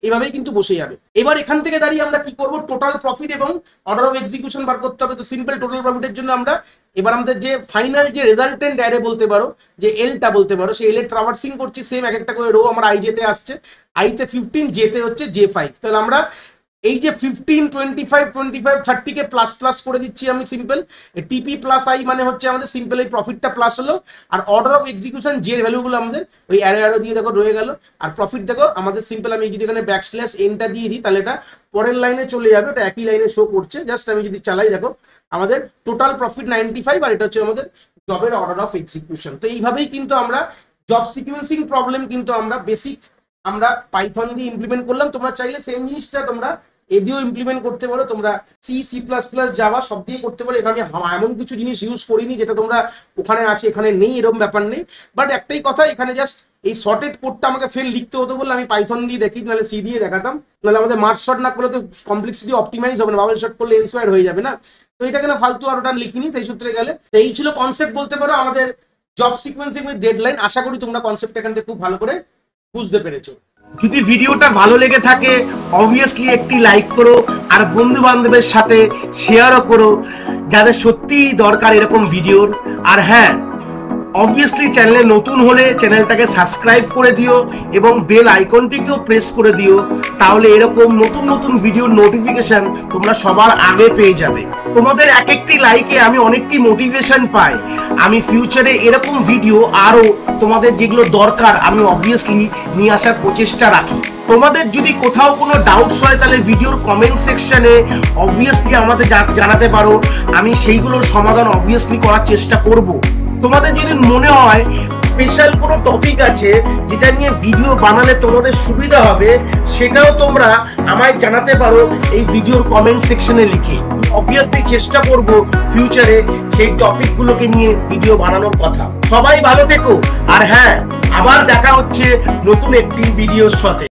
এইভাবেই কিন্তু বসে যাবে। এবার এখান থেকে দাঁড়িয়ে আমরা কি করব, টোটাল প্রফিট এবং অর্ডার অফ এক্সিকিউশন বার করতে হবে। তো সিম্পল টোটাল প্রফিটের জন্য আমরা এবার আমাদের যে ফাইনাল যে রেজাল্টেন্ট অ্যারে বলতে পারো, যে এলটা বলতে পারো, সেই এল এর ট্রাভার্সিং করছি, সেম এক একটা করে রো আমার আই জেতে আসছে, আইতে 15, জেতে হচ্ছে J5। তাহলে আমরা এই যে 15 25 25 30 কে প্লাস প্লাস করে দিচ্ছি আমি সিম্পল, টিপি প্লাস আই মানে হচ্ছে আমাদের সিম্পল এই প্রফিটটা প্লাস হলো, আর অর্ডার অফ এক্সিকিউশন যে ভ্যালুগুলো আমাদের ওই অ্যারো দিয়ে দেখো রয়ে গেল, আর প্রফিট দেখো আমাদের সিম্পল আমি যদি এখানে ব্যাকস্ল্যাশ এনটা দিয়ে দিই তাহলে এটা পরের লাইনে চলে যাবে, ওটা একই লাইনে শো করছে। জাস্ট আমি যদি চালাই দেখো আমাদের টোটাল প্রফিট 95, আর এটা হচ্ছে আমাদের জবের অর্ডার অফ এক্সিকিউশন। তো এইভাবেই কিন্তু আমরা জব সিকুয়েন্সিং প্রবলেম কিন্তু আমরা বেসিক আমরা পাইথন দিয়ে ইমপ্লিমেন্ট করলাম। তোমরা চাইলে সেম জিনিসটা তোমরা এদিও ইমপ্লিমেন্ট করতে পারো, তোমরা C++ জাভা সব দিয়ে করতে পারো। এখানে এমন কিছু জিনিস ইউজ করিনি যেটা তোমরা ওখানে আছে এখানে নেই, এরকম ব্যাপার নেই। বাট একটাই কথা, এখানে জাস্ট এই শর্টেড কোডটা আমাকে ফের লিখতে হতো বলে আমি পাইথন দিয়ে দেখি, নাহলে সি দিয়ে দেখাতাম, নাহলে আমাদের মার্চ শর্ট না করলে তো কমপ্লেক্সিটি অপটিমাইজ হবে না, বাবল শর্ট করলে n স্কয়ার হয়ে যাবে না। তো এটা কেন ফালতু আর ওটা লিখিনি, সেই সূত্রে গেলে এই ছিল কনসেপ্ট বলতে পারো আমাদের জব সিকোয়েন্সিং উইথ ডেডলাইন। আশা করি তোমরা কনসেপ্ট এখান থেকে খুব ভালো করে বুঝতে পেরেছো। যদি ভিডিওটা ভালো লেগে থাকে অবভিয়াসলি একটি লাইক করো, আর বন্ধু বান্ধবের সাথে শেয়ারও করো যাদের সত্যিই দরকার এরকম ভিডিওর। আর হ্যাঁ, অবভিয়াসলি চ্যানেলে নতুন হলে চ্যানেলটাকে সাবস্ক্রাইব করে দিও এবং বেল আইকনটিকেও প্রেস করে দিও, তাহলে এরকম নতুন নতুন ভিডিওর নোটিফিকেশন তোমরা সবার আগে পেয়ে যাবে। তোমাদের এক একটি লাইকে আমি অনেকটি মোটিভেশন পাই, আমি ফিউচারে এরকম ভিডিও আরো তোমাদের যেগুলো দরকার আমি অবভিয়াসলি নিয়ে আসার প্রচেষ্টা রাখি। তোমাদের যদি কোথাও কোনো ডাউটস হয় তাহলে ভিডিওর কমেন্ট সেকশনে অবভিয়াসলি আমাদের জানাতে পারো, আমি সেইগুলোর সমাধান অবভিয়াসলি করার চেষ্টা করব। তোমাদের যদি মনে হয় স্পেশাল কোনো টপিক আছে যেটা নিয়ে ভিডিও বানালে তোমাদের সুবিধা হবে, সেটাও তোমরা আমায় জানাতে পারো এই ভিডিওর কমেন্ট সেকশনে লিখে। অবভিয়াসলি চেষ্টা করব ফিউচারে সেই টপিকগুলোকে নিয়ে ভিডিও বানানোর কথা। সবাই ভালো থেকো, আর হ্যাঁ, আবার দেখা হচ্ছে নতুন একটি ভিডিওর সাথে।